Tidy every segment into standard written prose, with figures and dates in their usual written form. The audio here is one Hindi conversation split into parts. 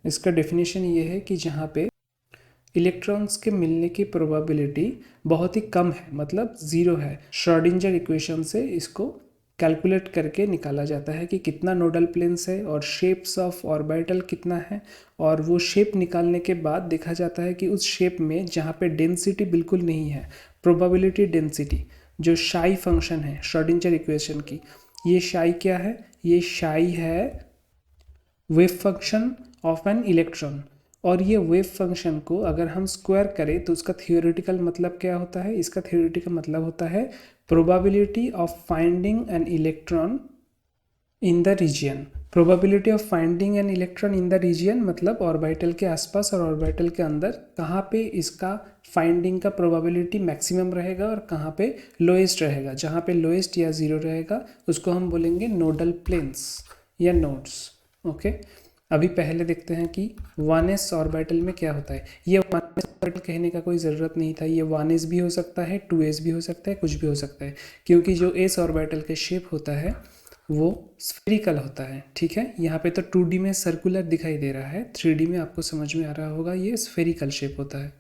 इसका डेफिनेशन ये है कि जहाँ पे इलेक्ट्रॉन्स के मिलने की प्रोबेबिलिटी बहुत ही कम है, मतलब ज़ीरो है। श्रोडिंगर इक्वेशन से इसको कैलकुलेट करके निकाला जाता है कि कितना नोडल प्लेन्स है और शेप्स ऑफ ऑर्बिटल कितना है, और वो शेप निकालने के बाद देखा जाता है कि उस शेप में जहाँ पे डेंसिटी बिल्कुल नहीं है, प्रोबेबिलिटी डेंसिटी जो शाई फंक्शन है श्रोडिंगर इक्वेशन की, ये शाई क्या है? ये शाई है wave function of an electron. और ये वेव फंक्शन को अगर हम स्क्वायर करें तो उसका थियोरेटिकल मतलब क्या होता है? इसका थियोरेटिकल मतलब होता है probability of finding an electron in the region. Probability of finding an electron in the region मतलब ऑर्बिटल के आसपास और ऑर्बिटल के अंदर कहाँ पे इसका फाइंडिंग का प्रोबेबिलिटी मैक्सिमम रहेगा और कहाँ पे लोएस्ट रहेगा। जहाँ पे लोएस्ट या ज़ीरो रहेगा उसको हम बोलेंगे नोडल प्लेन्स या नोड्स। ओके, अभी पहले देखते हैं कि 1s ऑर्बिटल में क्या होता है। ये 1s ऑर्बिटल कहने का कोई ज़रूरत नहीं था, ये 1s भी हो सकता है, 2s भी हो सकता है, कुछ भी हो सकता है, क्योंकि जो s ऑर्बिटल के शेप होता है वो स्फेरिकल होता है। ठीक है, यहाँ पे तो 2D में सर्कुलर दिखाई दे रहा है, 3D में आपको समझ में आ रहा होगा ये स्फेरिकल शेप होता है।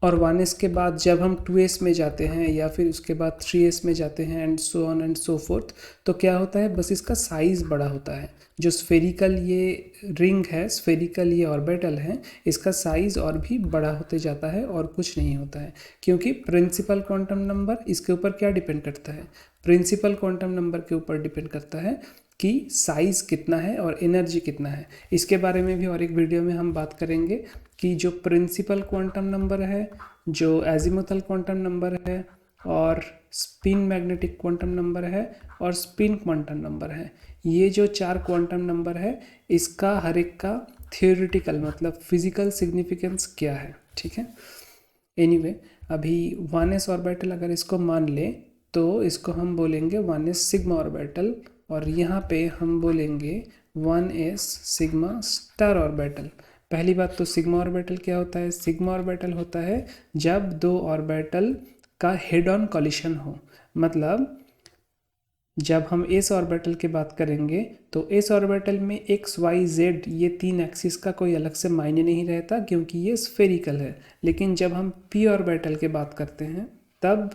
और 1s के बाद जब हम 2s में जाते हैं या फिर उसके बाद 3s में जाते हैं and so on and so fourth, तो क्या होता है? बस इसका साइज़ बड़ा होता है। जो स्फेरिकल ये रिंग है, स्फेरिकल ये ऑर्बिटल है, इसका साइज़ और भी बड़ा होते जाता है और कुछ नहीं होता है, क्योंकि प्रिंसिपल क्वांटम नंबर इसके ऊपर क्या डिपेंड करता है? प्रिंसिपल क्वांटम नंबर के ऊपर डिपेंड करता है कि साइज़ कितना है और एनर्जी कितना है। इसके बारे में भी और एक वीडियो में हम बात करेंगे कि जो प्रिंसिपल क्वांटम नंबर है, जो एजीमुथल क्वांटम नंबर है, और स्पिन मैग्नेटिक क्वांटम नंबर है, और स्पिन क्वांटम नंबर है, ये जो 4 क्वांटम नंबर है इसका हर एक का थियोरेटिकल मतलब फिजिकल सिग्निफिकेंस क्या है। ठीक है, एनीवे अभी 1s ऑर्बिटल अगर इसको मान ले तो इसको हम बोलेंगे 1s सिग्मा ऑर्बिटल, और यहाँ पे हम बोलेंगे 1s सिग्मा स्टार ऑर्बिटल। पहली बात तो सिग्मा ऑर्बिटल क्या होता है? सिग्मा ऑर्बिटल होता है जब दो ऑर्बिटल का हेड ऑन कॉलिशन हो, मतलब जब हम एस ऑर्बिटल की बात करेंगे तो एस ऑर्बिटल में एक्स वाई जेड ये 3 एक्सिस का कोई अलग से मायने नहीं रहता, क्योंकि ये स्फेरिकल है। लेकिन जब हम पी ऑर्बिटल की बात करते हैं तब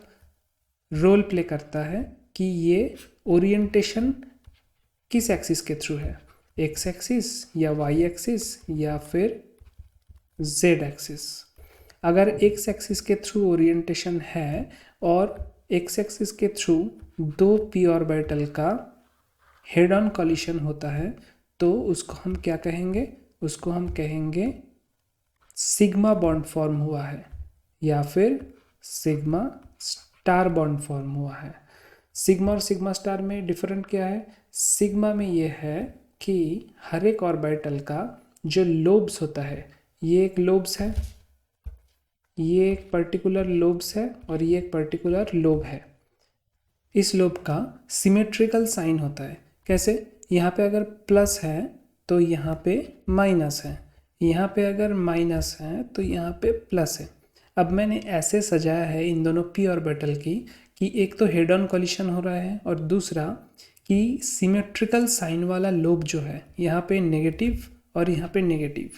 रोल प्ले करता है कि ये ओरिएंटेशन किस एक्सिस के थ्रू है, एक्स एक्सिस या वाई एक्सिस या फिर जेड एक्सिस। अगर एक्स एक्सिस के थ्रू ओरिएंटेशन है और एक्स एक्सिस के थ्रू दो पी ऑर्बिटल का हेड ऑन कॉलिशन होता है तो उसको हम क्या कहेंगे? उसको हम कहेंगे सिग्मा बॉन्ड फॉर्म हुआ है या फिर सिग्मा स्टार बॉन्ड फॉर्म हुआ है। सिग्मा और सिग्मा स्टार में डिफरेंट क्या है? सिग्मा में ये है कि हर एक ऑर्बिटल का जो लोब्स होता है, ये एक लोब्स है, ये एक पर्टिकुलर लोब्स है और ये एक पर्टिकुलर लोब है। इस लोब का सिमेट्रिकल साइन होता है। कैसे? यहाँ पे अगर प्लस है तो यहाँ पे माइनस है, यहाँ पे अगर माइनस है तो यहाँ पे प्लस है। अब मैंने ऐसे सजाया है इन दोनों पी ऑर्बिटल की कि एक तो हेड ऑन कॉलिशन हो रहा है और दूसरा कि सिमेट्रिकल साइन वाला लोब जो है यहाँ पे नेगेटिव और यहाँ पे नेगेटिव,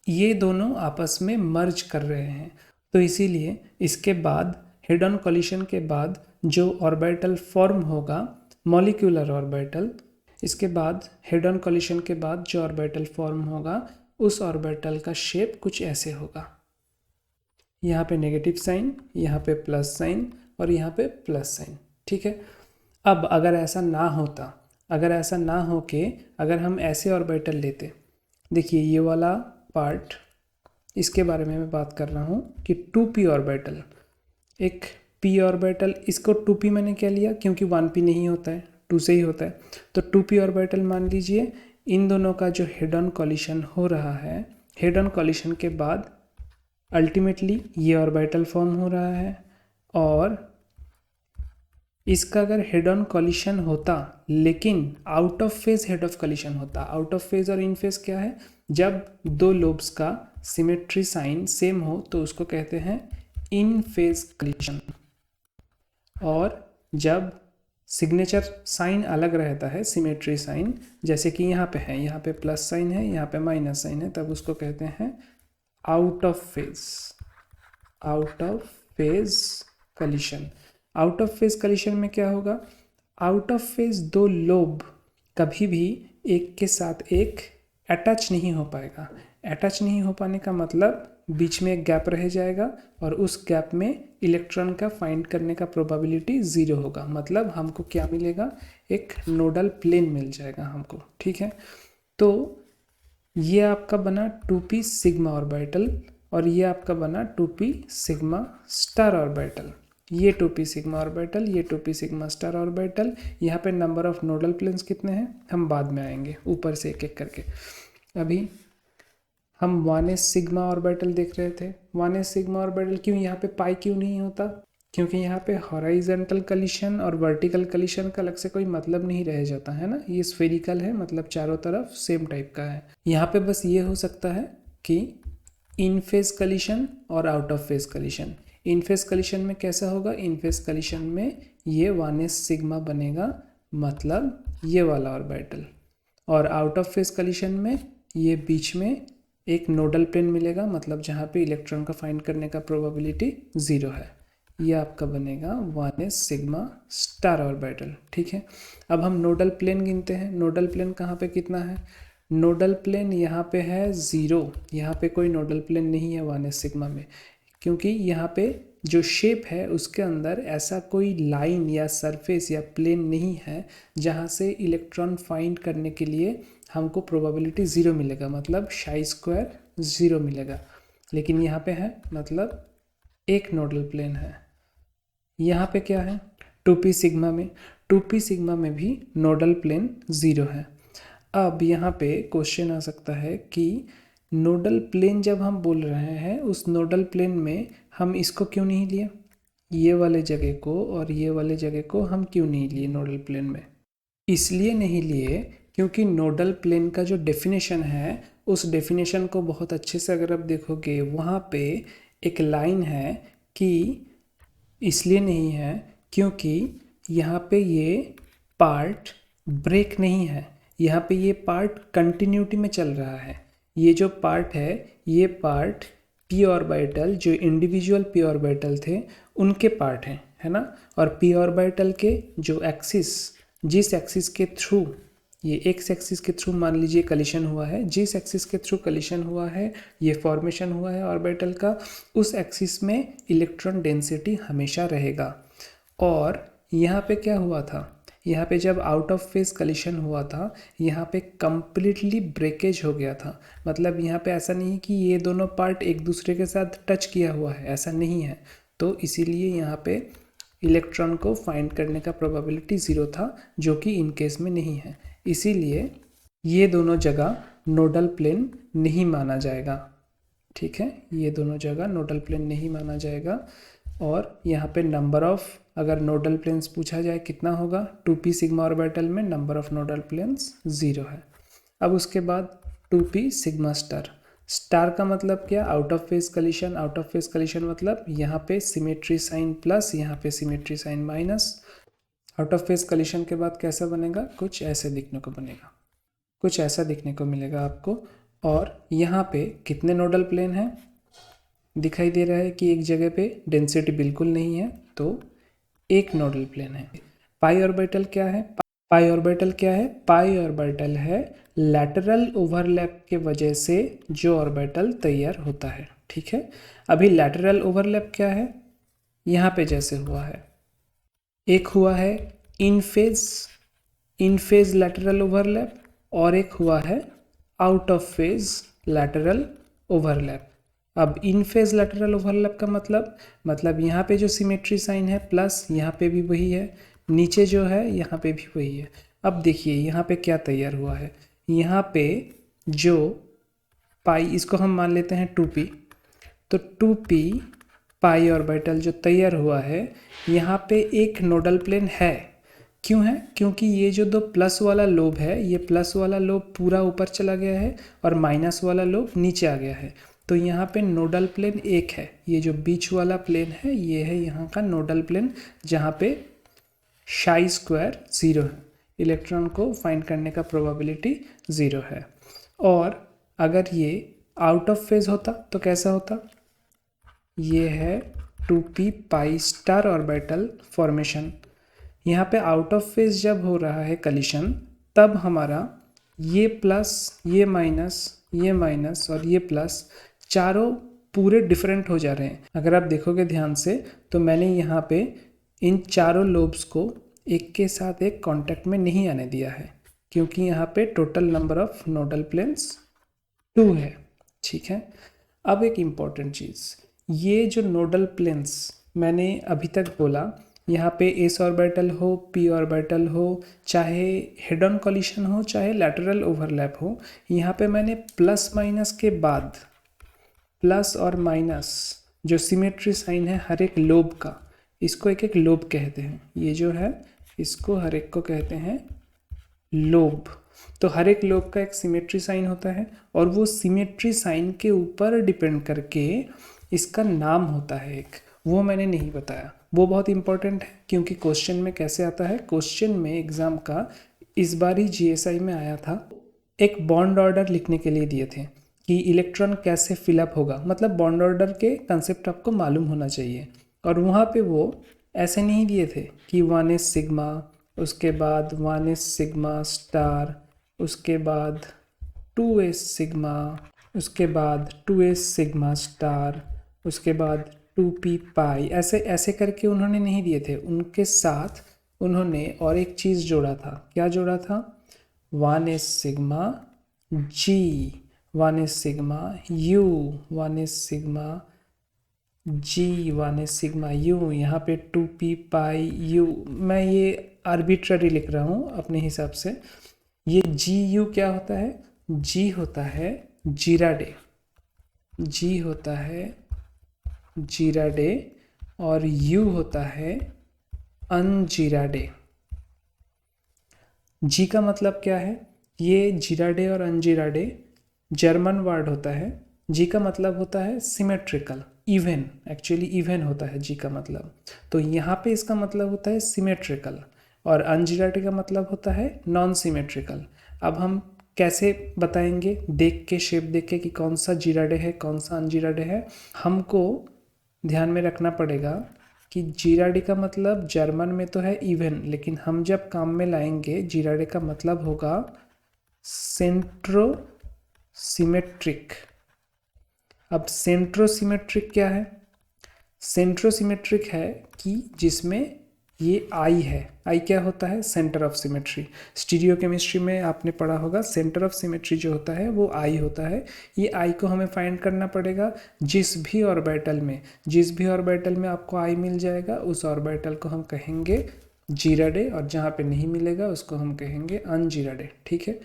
ये दोनों आपस में मर्ज कर रहे हैं। तो इसीलिए इसके बाद हेड ऑन कॉलिशन के बाद जो ऑर्बिटल फॉर्म होगा मॉलिक्यूलर ऑर्बिटल, इसके बाद हेड ऑन कॉलिशन के बाद जो ऑर्बिटल फॉर्म होगा उस ऑर्बिटल का शेप कुछ ऐसे होगा। यहाँ पे नेगेटिव साइन, यहाँ पे प्लस साइन और यहाँ पे प्लस साइन। ठीक है, अब अगर ऐसा ना होता, अगर ऐसा ना हो के अगर हम ऐसे ऑर्बिटल लेते, देखिए ये वाला पार्ट, इसके बारे में मैं बात कर रहा हूँ कि 2p ऑर्बिटल, एक p ऑर्बिटल, इसको 2p मैंने क्या लिया क्योंकि 1p नहीं होता है, 2 से ही होता है, तो 2p ऑर्बिटल मान लीजिए। इन दोनों का जो हेड ऑन कॉलिशन हो रहा है, हेड ऑन कॉलिशन के बाद अल्टीमेटली ये ऑर्बिटल फॉर्म हो रहा है, और इसका अगर हेड ऑन कॉलिशन होता लेकिन out of phase head of coalition होता, आउट ऑफ फेज और इन फेज क्या है? जब दो लोब्स का सिमेट्री साइन सेम हो तो उसको कहते हैं इन फेज कॉलिशन, और जब सिग्नेचर साइन अलग रहता है, सिमेट्री साइन, जैसे कि यहाँ पे है, यहाँ पे प्लस साइन है, यहाँ पे माइनस साइन है, तब उसको कहते हैं out of phase, out of phase collision. Out of phase collision में क्या होगा, आउट ऑफ फेज दो लोब कभी भी एक के साथ एक अटैच नहीं हो पाएगा। अटैच नहीं हो पाने का मतलब बीच में एक गैप रह जाएगा और उस गैप में इलेक्ट्रॉन का फाइंड करने का प्रोबेबिलिटी ज़ीरो होगा। मतलब हमको क्या मिलेगा, एक नोडल प्लेन मिल जाएगा हमको, ठीक है। तो ये आपका बना 2p सिग्मा ऑर्बिटल और ये आपका बना 2p सिग्मा स्टार ऑर्बिटल। ये 2p सिग्मा ऑर्बिटल, ये 2p सिग्मा स्टार ऑर्बिटल। यहाँ पे नंबर ऑफ नोडल प्लेन्स कितने हैं हम बाद में आएंगे, ऊपर से एक एक करके। अभी हम 1s सिग्मा ऑर्बिटल देख रहे थे। 1s सिग्मा ऑर्बिटल क्यों, यहाँ पे पाई क्यों नहीं होता, क्योंकि यहाँ पे हॉराइजेंटल कलिशन और वर्टिकल कलिशन का अलग से कोई मतलब नहीं रह जाता है ना। ये स्फेरिकल है, मतलब चारों तरफ सेम टाइप का है। यहाँ पे बस ये हो सकता है कि इन फेज कलिशन और out of phase collision. In phase collision में कैसा होगा, इन फेज कलिशन में ये 1s सिग्मा बनेगा, मतलब ये वाला ऑर्बिटल, और आउट ऑफ फेज कलिशन में ये बीच में एक नोडल प्लेन मिलेगा, मतलब जहाँ पे इलेक्ट्रॉन का फाइंड करने का प्रोबेबिलिटी ज़ीरो है। ये आपका बनेगा 1s सिग्मा स्टार ऑर्बिटल, ठीक है। अब हम नोडल प्लेन गिनते हैं। नोडल प्लेन कहाँ पे कितना है, नोडल प्लेन यहाँ पे है 0। यहाँ पे कोई नोडल प्लेन नहीं है 1s सिग्मा में, क्योंकि यहाँ पे जो शेप है उसके अंदर ऐसा कोई लाइन या सरफेस या प्लेन नहीं है जहाँ से इलेक्ट्रॉन फाइंड करने के लिए हमको प्रोबेबिलिटी ज़ीरो मिलेगा, मतलब शाई स्क्वायर 0 मिलेगा। लेकिन यहाँ पे है, मतलब एक नोडल प्लेन है। यहाँ पे क्या है, 2p सिग्मा में, 2p सिग्मा में भी नोडल प्लेन 0 है। अब यहाँ पे क्वेश्चन आ सकता है कि नोडल प्लेन जब हम बोल रहे हैं, उस नोडल प्लेन में हम इसको क्यों नहीं लिए, ये वाले जगह को और ये वाले जगह को हम क्यों नहीं लिए नोडल प्लेन में। इसलिए नहीं लिए क्योंकि नोडल प्लेन का जो डेफिनेशन है, उस डेफिनेशन को बहुत अच्छे से अगर आप देखोगे, वहाँ पे एक लाइन है कि इसलिए नहीं है क्योंकि यहाँ पे ये पार्ट ब्रेक नहीं है, यहाँ पे ये पार्ट कंटिन्यूटी में चल रहा है। ये जो पार्ट है, ये पार्ट p ऑर्बिटल, जो इंडिविजुअल p ऑर्बिटल थे उनके पार्ट हैं, है ना। और p ऑर्बिटल के जो एक्सिस, जिस एक्सिस के थ्रू, ये एक्स एक्सिस के थ्रू मान लीजिए कलिशन हुआ है, जिस एक्सिस के थ्रू कलिशन हुआ है, ये फॉर्मेशन हुआ है ऑर्बिटल का, उस एक्सिस में इलेक्ट्रॉन डेंसिटी हमेशा रहेगा। और यहाँ पे क्या हुआ था, यहाँ पे जब आउट ऑफ फेज कलिशन हुआ था, यहाँ पे कम्प्लीटली ब्रेकेज हो गया था। मतलब यहाँ पे ऐसा नहीं कि ये दोनों पार्ट एक दूसरे के साथ टच किया हुआ है, ऐसा नहीं है। तो इसीलिए यहाँ पे इलेक्ट्रॉन को फाइंड करने का प्रोबेबिलिटी 0 था, जो कि इन केस में नहीं है। इसीलिए ये दोनों जगह नोडल प्लेन नहीं माना जाएगा, ठीक है। ये दोनों जगह नोडल प्लेन नहीं माना जाएगा। और यहाँ पे नंबर ऑफ, अगर नोडल प्लेन्स पूछा जाए कितना होगा, 2p सिग्मा ऑर्बिटल में नंबर ऑफ नोडल प्लेन्स 0 है। अब उसके बाद 2p सिग्मा स्टार। स्टार का मतलब क्या, out of phase collision. Out of phase collision मतलब यहाँ पे सिमेट्री साइन प्लस, यहाँ पे symmetry sign minus. Out of phase collision के बाद कैसा बनेगा, कुछ ऐसे दिखने को बनेगा, कुछ ऐसा दिखने को मिलेगा आपको। और यहाँ पे कितने नोडल प्लेन हैं, दिखाई दे रहा है कि एक जगह पे डेंसिटी बिल्कुल नहीं है, तो एक नोडल प्लेन है। पाई ऑर्बिटल क्या है, पाई ऑर्बिटल क्या है, पाई ऑर्बिटल है लैटरल ओवरलैप के वजह से जो ऑर्बिटल तैयार होता है, ठीक है। अभी लैटरल ओवरलैप क्या है, यहाँ पे जैसे हुआ है, एक हुआ है इन फेज लैटरल ओवरलैप और एक हुआ है out of phase lateral overlap. अब इन फेज लैटरल ओवरलैप का मतलब यहाँ पे जो सिमेट्री साइन है प्लस यहाँ पे भी वही है, नीचे जो है यहाँ पे भी वही है। अब देखिए यहाँ पे क्या तैयार हुआ है, यहाँ पे जो पाई, इसको हम मान लेते हैं 2p, तो 2p पाई ऑर्बिटल जो तैयार हुआ है, यहाँ पे एक नोडल प्लेन है। क्यों है, क्योंकि ये जो दो प्लस वाला लोब है, ये प्लस वाला लोब पूरा ऊपर चला गया है और माइनस वाला लोब नीचे आ गया है। तो यहाँ पे नोडल प्लेन एक है, ये जो बीच वाला प्लेन है ये है यहाँ का नोडल प्लेन, जहाँ पे शाई स्क्वायर 0 है, इलेक्ट्रॉन को फाइंड करने का प्रोबेबिलिटी 0 है। और अगर ये आउट ऑफ फेज होता तो कैसा होता, ये है 2p pi star orbital formation. यहाँ पे आउट ऑफ फेज जब हो रहा है कलिशन, तब हमारा ये प्लस, ये माइनस और ये प्लस चारों पूरे डिफरेंट हो जा रहे हैं। अगर आप देखोगे ध्यान से तो मैंने यहाँ पे इन चारों लोब्स को एक के साथ एक कांटेक्ट में नहीं आने दिया है, क्योंकि यहाँ पे total number of nodal planes 2 है। ठीक है, अब एक इम्पॉर्टेंट चीज़, ये जो नोडल प्लेन्स मैंने अभी तक बोला, यहाँ पे एस ऑर्बिटल हो, पी ऑर्बिटल हो, चाहे हेड ऑन कॉलिशन हो, चाहे लैटरल ओवरलैप हो, यहाँ पे मैंने प्लस माइनस के बाद प्लस और माइनस जो सिमेट्री साइन है हर एक लोब का, इसको एक एक लोब कहते हैं। ये जो है इसको हर एक को कहते हैं लोब। तो हर एक लोब का एक सिमेट्री साइन होता है और वो सिमेट्री साइन के ऊपर डिपेंड करके इसका नाम होता है एक, वो मैंने नहीं बताया, वो बहुत इंपॉर्टेंट है। क्योंकि क्वेश्चन में कैसे आता है, क्वेश्चन में एग्जाम का इस बार ही जीएसआई में आया था, एक बॉन्ड ऑर्डर लिखने के लिए दिए थे कि इलेक्ट्रॉन कैसे फिलअप होगा, मतलब बॉन्ड ऑर्डर के कंसेप्ट आपको मालूम होना चाहिए। और वहाँ पे वो ऐसे नहीं दिए थे कि 1s सिग्मा, उसके बाद 1s सिग्मा स्टार, उसके बाद 2s सिग्मा, उसके बाद 2s सिग्मा स्टार, उसके बाद 2p पाई, ऐसे ऐसे करके उन्होंने नहीं दिए थे। उनके साथ उन्होंने और एक चीज़ जोड़ा था। क्या जोड़ा था? 1s sigma g, 1s sigma u, 1s sigma g, 1s sigma u, यहाँ पे 2p पाई u, मैं ये आर्बिट्ररी लिख रहा हूँ अपने हिसाब से। ये जी यू क्या होता है? जी होता है जीराडे, जी होता है जीराडे और यू होता है अनजीराडे। जी का मतलब क्या है? ये जीराडे और अनजीराडे जर्मन वर्ड होता है। जी का मतलब होता है सिमेट्रिकल, इवन, एक्चुअली इवन होता है जी का मतलब। तो यहाँ पे इसका मतलब होता है सिमेट्रिकल और अनजीराडे का मतलब होता है नॉन सिमेट्रिकल। अब हम कैसे बताएंगे? देख के, शेप देख के कि कौन सा जीराडे है कौन सा अनजीराडे है। हमको ध्यान में रखना पड़ेगा कि जीराडे का मतलब जर्मन में तो है इवन, लेकिन हम जब काम में लाएंगे जीराडे का मतलब होगा सेंट्रोसिमेट्रिक। अब सेंट्रोसिमेट्रिक क्या है? सेंट्रोसिमेट्रिक है कि जिसमें ये आई है। आई क्या होता है? Centre of symmetry. Stereo chemistry में आपने पढ़ा होगा, सेंटर ऑफ सिमेट्री जो होता है वो आई होता है। ये आई को हमें फाइंड करना पड़ेगा जिस भी ऑर्बिटल में, जिस भी ऑर्बिटल में आपको आई मिल जाएगा उस ऑर्बिटल को हम कहेंगे जीराडे, और जहाँ पे नहीं मिलेगा उसको हम कहेंगे अनजीराडे। ठीक है,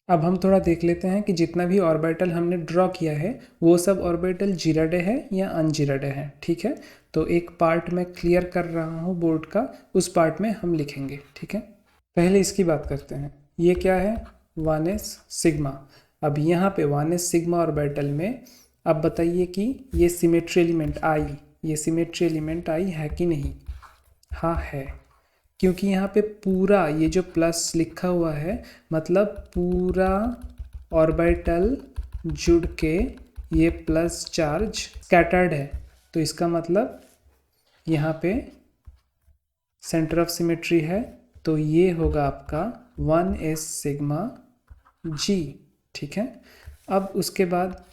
अब हम थोड़ा देख लेते हैं कि जितना भी ऑर्बिटल हमने ड्रॉ किया है वो सब ऑर्बिटल जीराडे है या अनजीराडे है। ठीक है, तो एक पार्ट मैं क्लियर कर रहा हूँ बोर्ड का, उस पार्ट में हम लिखेंगे। ठीक है, पहले इसकी बात करते हैं। ये क्या है? 1s sigma. अब यहाँ पे 1s सिग्मा ऑर्बिटल में अब बताइए कि ये सिमेट्री एलिमेंट आई, ये सिमेट्री एलिमेंट आई है कि नहीं? हाँ है, क्योंकि यहाँ पे पूरा ये जो प्लस लिखा हुआ है मतलब पूरा ऑर्बिटल जुड़ के ये प्लस चार्ज स्कैटर्ड है। तो इसका मतलब यहाँ पे सेंटर ऑफ सिमेट्री है, तो ये होगा आपका 1s सिग्मा g। ठीक है, अब उसके बाद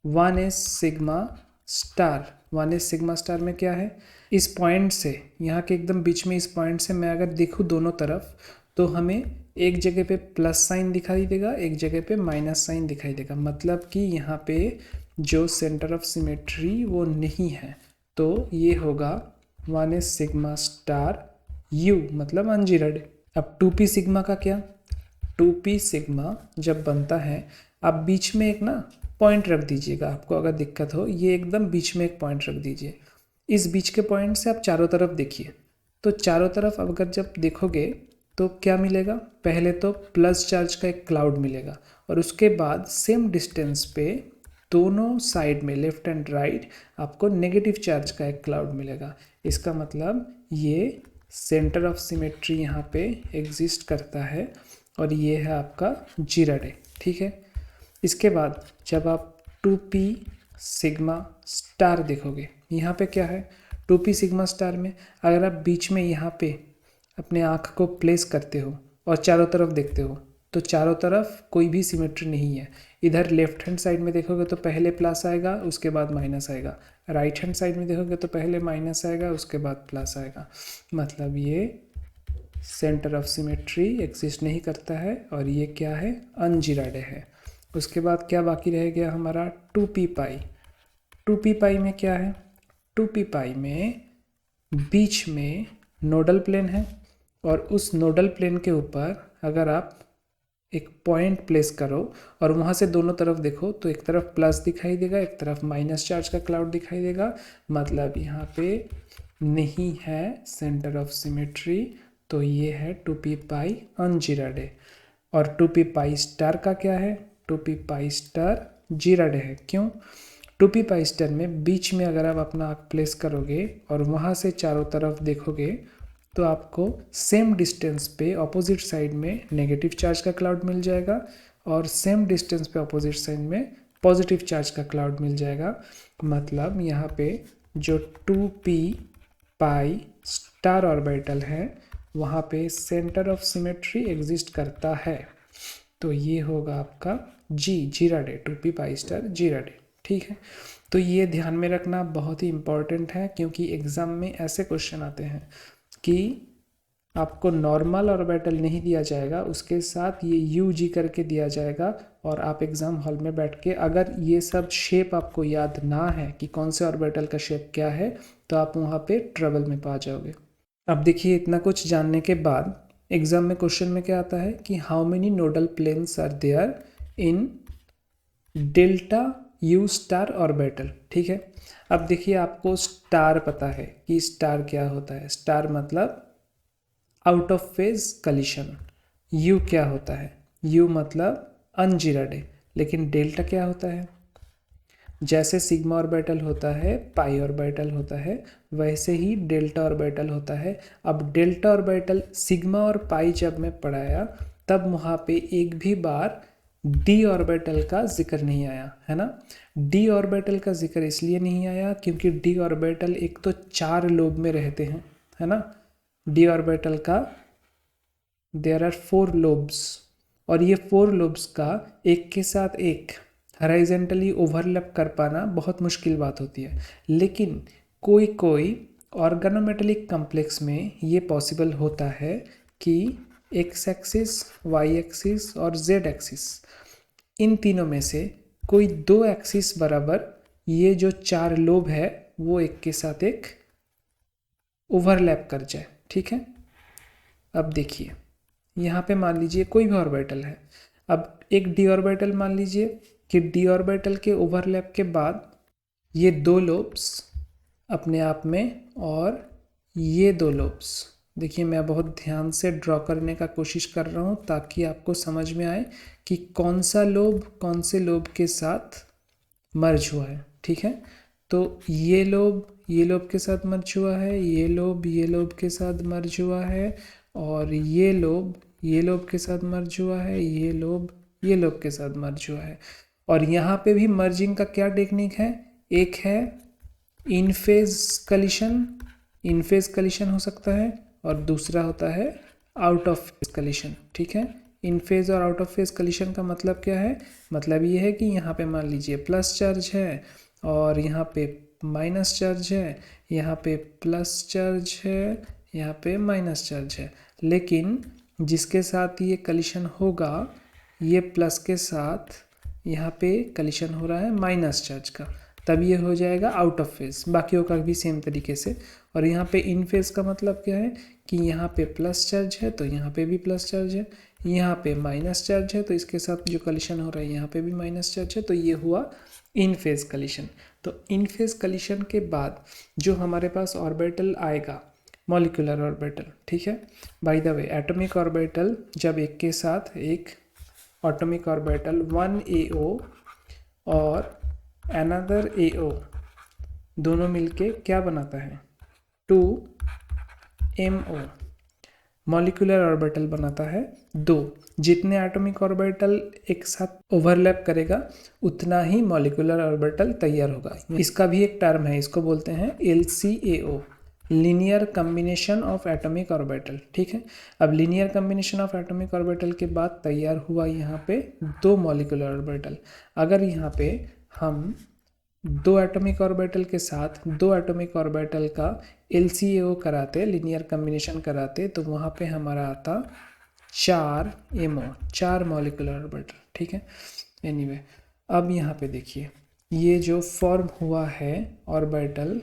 1s sigma star. 1s sigma star में क्या है? इस पॉइंट से, यहाँ के एकदम बीच में इस पॉइंट से मैं अगर देखूँ दोनों तरफ, तो हमें एक जगह पे प्लस साइन दिखाई देगा, एक जगह पे माइनस साइन दिखाई देगा। मतलब कि यहाँ पे जो सेंटर ऑफ सिमेट्री वो नहीं है, तो ये होगा 1s सिग्मा स्टार u, मतलब अनजीराडे। अब 2p सिग्मा का क्या? 2p सिग्मा जब बनता है, आप बीच में एक ना पॉइंट रख दीजिएगा, आपको अगर दिक्कत हो, ये एकदम बीच में एक पॉइंट रख दीजिए। इस बीच के पॉइंट से आप चारों तरफ देखिए, तो चारों तरफ अगर जब देखोगे तो क्या मिलेगा? पहले तो प्लस चार्ज का एक क्लाउड मिलेगा और उसके बाद सेम डिस्टेंस पे दोनों साइड में, लेफ्ट एंड राइट, आपको नेगेटिव चार्ज का एक क्लाउड मिलेगा। इसका मतलब ये सेंटर ऑफ सिमेट्री यहाँ पे एग्जिस्ट करता है और ये है आपका जीरा डे। ठीक है, इसके बाद जब आप 2p सिग्मा स्टार देखोगे, यहाँ पे क्या है 2p सिग्मा स्टार में अगर आप बीच में यहाँ पे अपने आँख को प्लेस करते हो और चारों तरफ देखते हो तो चारों तरफ कोई भी सिमेट्री नहीं है। इधर लेफ्ट हैंड साइड में देखोगे तो पहले प्लस आएगा उसके बाद माइनस आएगा, राइट हैंड साइड में देखोगे तो पहले माइनस आएगा उसके बाद प्लस आएगा। मतलब ये सेंटर ऑफ सिमेट्री एग्जिस्ट नहीं करता है और ये क्या है, अनजिराडे है। उसके बाद क्या बाकी रह गया हमारा 2p पाई। 2p पाई में क्या है, 2p पाई में बीच में नोडल प्लेन है और उस नोडल प्लेन के ऊपर अगर आप एक पॉइंट प्लेस करो और वहाँ से दोनों तरफ देखो तो एक तरफ प्लस दिखाई देगा एक तरफ माइनस चार्ज का क्लाउड दिखाई देगा। मतलब यहाँ पे नहीं है सेंटर ऑफ सिमेट्री, तो ये है 2p पाई अनजिराडे। और 2p पाई स्टार का क्या है, 2p पाई स्टार जिराडे है। क्यों, 2p पाई स्टार में बीच में अगर आप अपना आँख प्लेस करोगे और वहाँ से चारों तरफ देखोगे तो आपको सेम डिस्टेंस पे अपोजिट साइड में नेगेटिव चार्ज का क्लाउड मिल जाएगा और सेम डिस्टेंस पे अपोजिट साइड में पॉजिटिव चार्ज का क्लाउड मिल जाएगा। मतलब यहाँ पे जो 2p पाई स्टार ऑर्बिटल है वहाँ पे सेंटर ऑफ सिमेट्री एग्जिस्ट करता है। तो ये होगा आपका जिराडे, 2p पाई स्टार जिराडे। ठीक है, तो ये ध्यान में रखना बहुत ही इम्पॉर्टेंट है क्योंकि एग्ज़ाम में ऐसे क्वेश्चन आते हैं कि आपको नॉर्मल ऑर्बिटल नहीं दिया जाएगा, उसके साथ ये UG करके दिया जाएगा और आप एग्ज़ाम हॉल में बैठ के अगर ये सब शेप आपको याद ना है कि कौन से ऑर्बिटल का शेप क्या है तो आप वहाँ पे ट्रबल में पा जाओगे। अब देखिए, इतना कुछ जानने के बाद एग्ज़ाम में क्वेश्चन में क्या आता है कि how many nodal planes are there in delta U star orbital. ठीक है, अब देखिए आपको स्टार पता है कि स्टार क्या होता है, स्टार मतलब out of phase collision. U क्या होता है, U मतलब अनजिराडे। लेकिन डेल्टा क्या होता है, जैसे सिग्मा ऑर्बिटल होता है पाई ऑर्बिटल होता है वैसे ही डेल्टा ऑर्बिटल होता है। अब डेल्टा ऑर्बिटल सिग्मा और पाई जब मैं पढ़ाया तब वहाँ पे एक भी बार डी ऑर्बिटल का जिक्र नहीं आया है ना। डी ऑर्बिटल का जिक्र इसलिए नहीं आया क्योंकि डी ऑर्बिटल एक तो 4 लोब में रहते हैं है ना। डी ऑर्बिटल का देयर आर 4 लोब्स और ये 4 लोब्स का एक के साथ एक हॉरिजॉन्टली ओवरलैप कर पाना बहुत मुश्किल बात होती है। लेकिन कोई कोई ऑर्गेनोमेटेलिक कॉम्प्लेक्स में ये पॉसिबल होता है कि एक्स एक्सिस, वाई एक्सिस और जेड एक्सिस इन तीनों में से कोई 2 एक्सिस बराबर ये जो 4 लोब है वो एक के साथ एक ओवरलैप कर जाए। ठीक है, अब देखिए यहाँ पे मान लीजिए कोई भी ऑर्बिटल है। अब एक डी ऑर्बिटल मान लीजिए कि डी ऑर्बिटल के ओवरलैप के बाद ये 2 लोब्स अपने आप में और ये 2 लोब्स, देखिए मैं बहुत ध्यान से ड्रॉ करने का कोशिश कर रहा हूँ ताकि आपको समझ में आए कि कौन सा लोब कौन से लोब के साथ मर्ज हुआ है। ठीक है, तो ये लोब के साथ मर्ज हुआ है, ये लोब के साथ मर्ज हुआ है और ये लोब के साथ मर्ज हुआ है, ये लोब के साथ मर्ज हुआ है। और यहाँ पे भी मर्जिंग का क्या टेक्निक है, एक है इन फेज कलिशन हो सकता है और दूसरा होता है आउट ऑफ फेज कलिशन। ठीक है, इन फेज और आउट ऑफ फेज कलिशन का मतलब क्या है, मतलब ये है कि यहाँ पे मान लीजिए प्लस चार्ज है और यहाँ पे माइनस चार्ज है, यहाँ पे प्लस चार्ज है, यहाँ पे माइनस चार्ज है। लेकिन जिसके साथ ये कलिशन होगा ये प्लस के साथ यहाँ पे कलिशन हो रहा है माइनस चार्ज का, तब ये हो जाएगा आउट ऑफ फेज। बाकियों का भी सेम तरीके से। और यहाँ पे इन फेज का मतलब क्या है कि यहाँ पे प्लस चार्ज है तो यहाँ पे भी प्लस चार्ज है, यहाँ पे माइनस चार्ज है तो इसके साथ जो कलिशन हो रहा है यहाँ पे भी माइनस चार्ज है, तो ये हुआ इन फेज कलिशन। तो इन फेज कलिशन के बाद जो हमारे पास ऑर्बिटल आएगा मॉलिक्यूलर ऑर्बिटल। ठीक है, by the way atomic orbital जब एक के साथ एक एटॉमिक ऑर्बिटल 1AO और अनदर AO दोनों मिलके क्या बनाता है, 2 MO मॉलिक्यूलर ऑर्बिटल बनाता है 2। जितने एटॉमिक ऑर्बिटल एक साथ ओवरलैप करेगा उतना ही मॉलिक्यूलर ऑर्बिटल तैयार होगा। इसका भी एक टर्म है, इसको बोलते हैं LCAO, linear combination of atomic orbital. ठीक है, अब linear combination of atomic orbital के बाद तैयार हुआ यहाँ पे 2 मॉलिक्यूलर ऑर्बिटल। अगर यहाँ पे हम 2 एटॉमिक ऑर्बिटल के साथ 2 एटॉमिक ऑर्बिटल का LCAO कराते, लीनियर कम्बिनेशन कराते, तो वहाँ पे हमारा आता 4 MO, 4 मॉलिक्यूलर ऑर्बिटल। ठीक है, एनीवे अब यहाँ पे देखिए ये जो फॉर्म हुआ है ऑर्बिटल,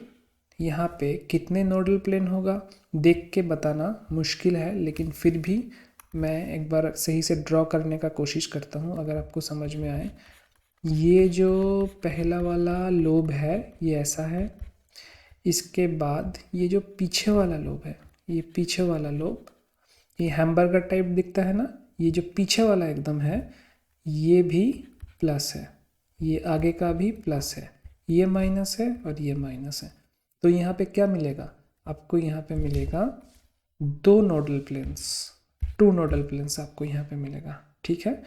यहाँ पे कितने नोडल प्लेन होगा देख के बताना मुश्किल है, लेकिन फिर भी मैं एक बार सही से ड्रॉ करने का कोशिश करता हूँ अगर आपको समझ में आए। ये जो पहला वाला लोब है ये ऐसा है, इसके बाद ये जो पीछे वाला लोब है, ये पीछे वाला लोब, ये हैमबर्गर टाइप दिखता है ना, ये जो पीछे वाला एकदम है ये भी प्लस है, ये आगे का भी प्लस है, ये माइनस है और ये माइनस है। तो यहाँ पे क्या मिलेगा आपको, यहाँ पे मिलेगा 2 नोडल प्लेन्स, 2 नोडल प्लेन्स आपको यहाँ पे मिलेगा। ठीक है,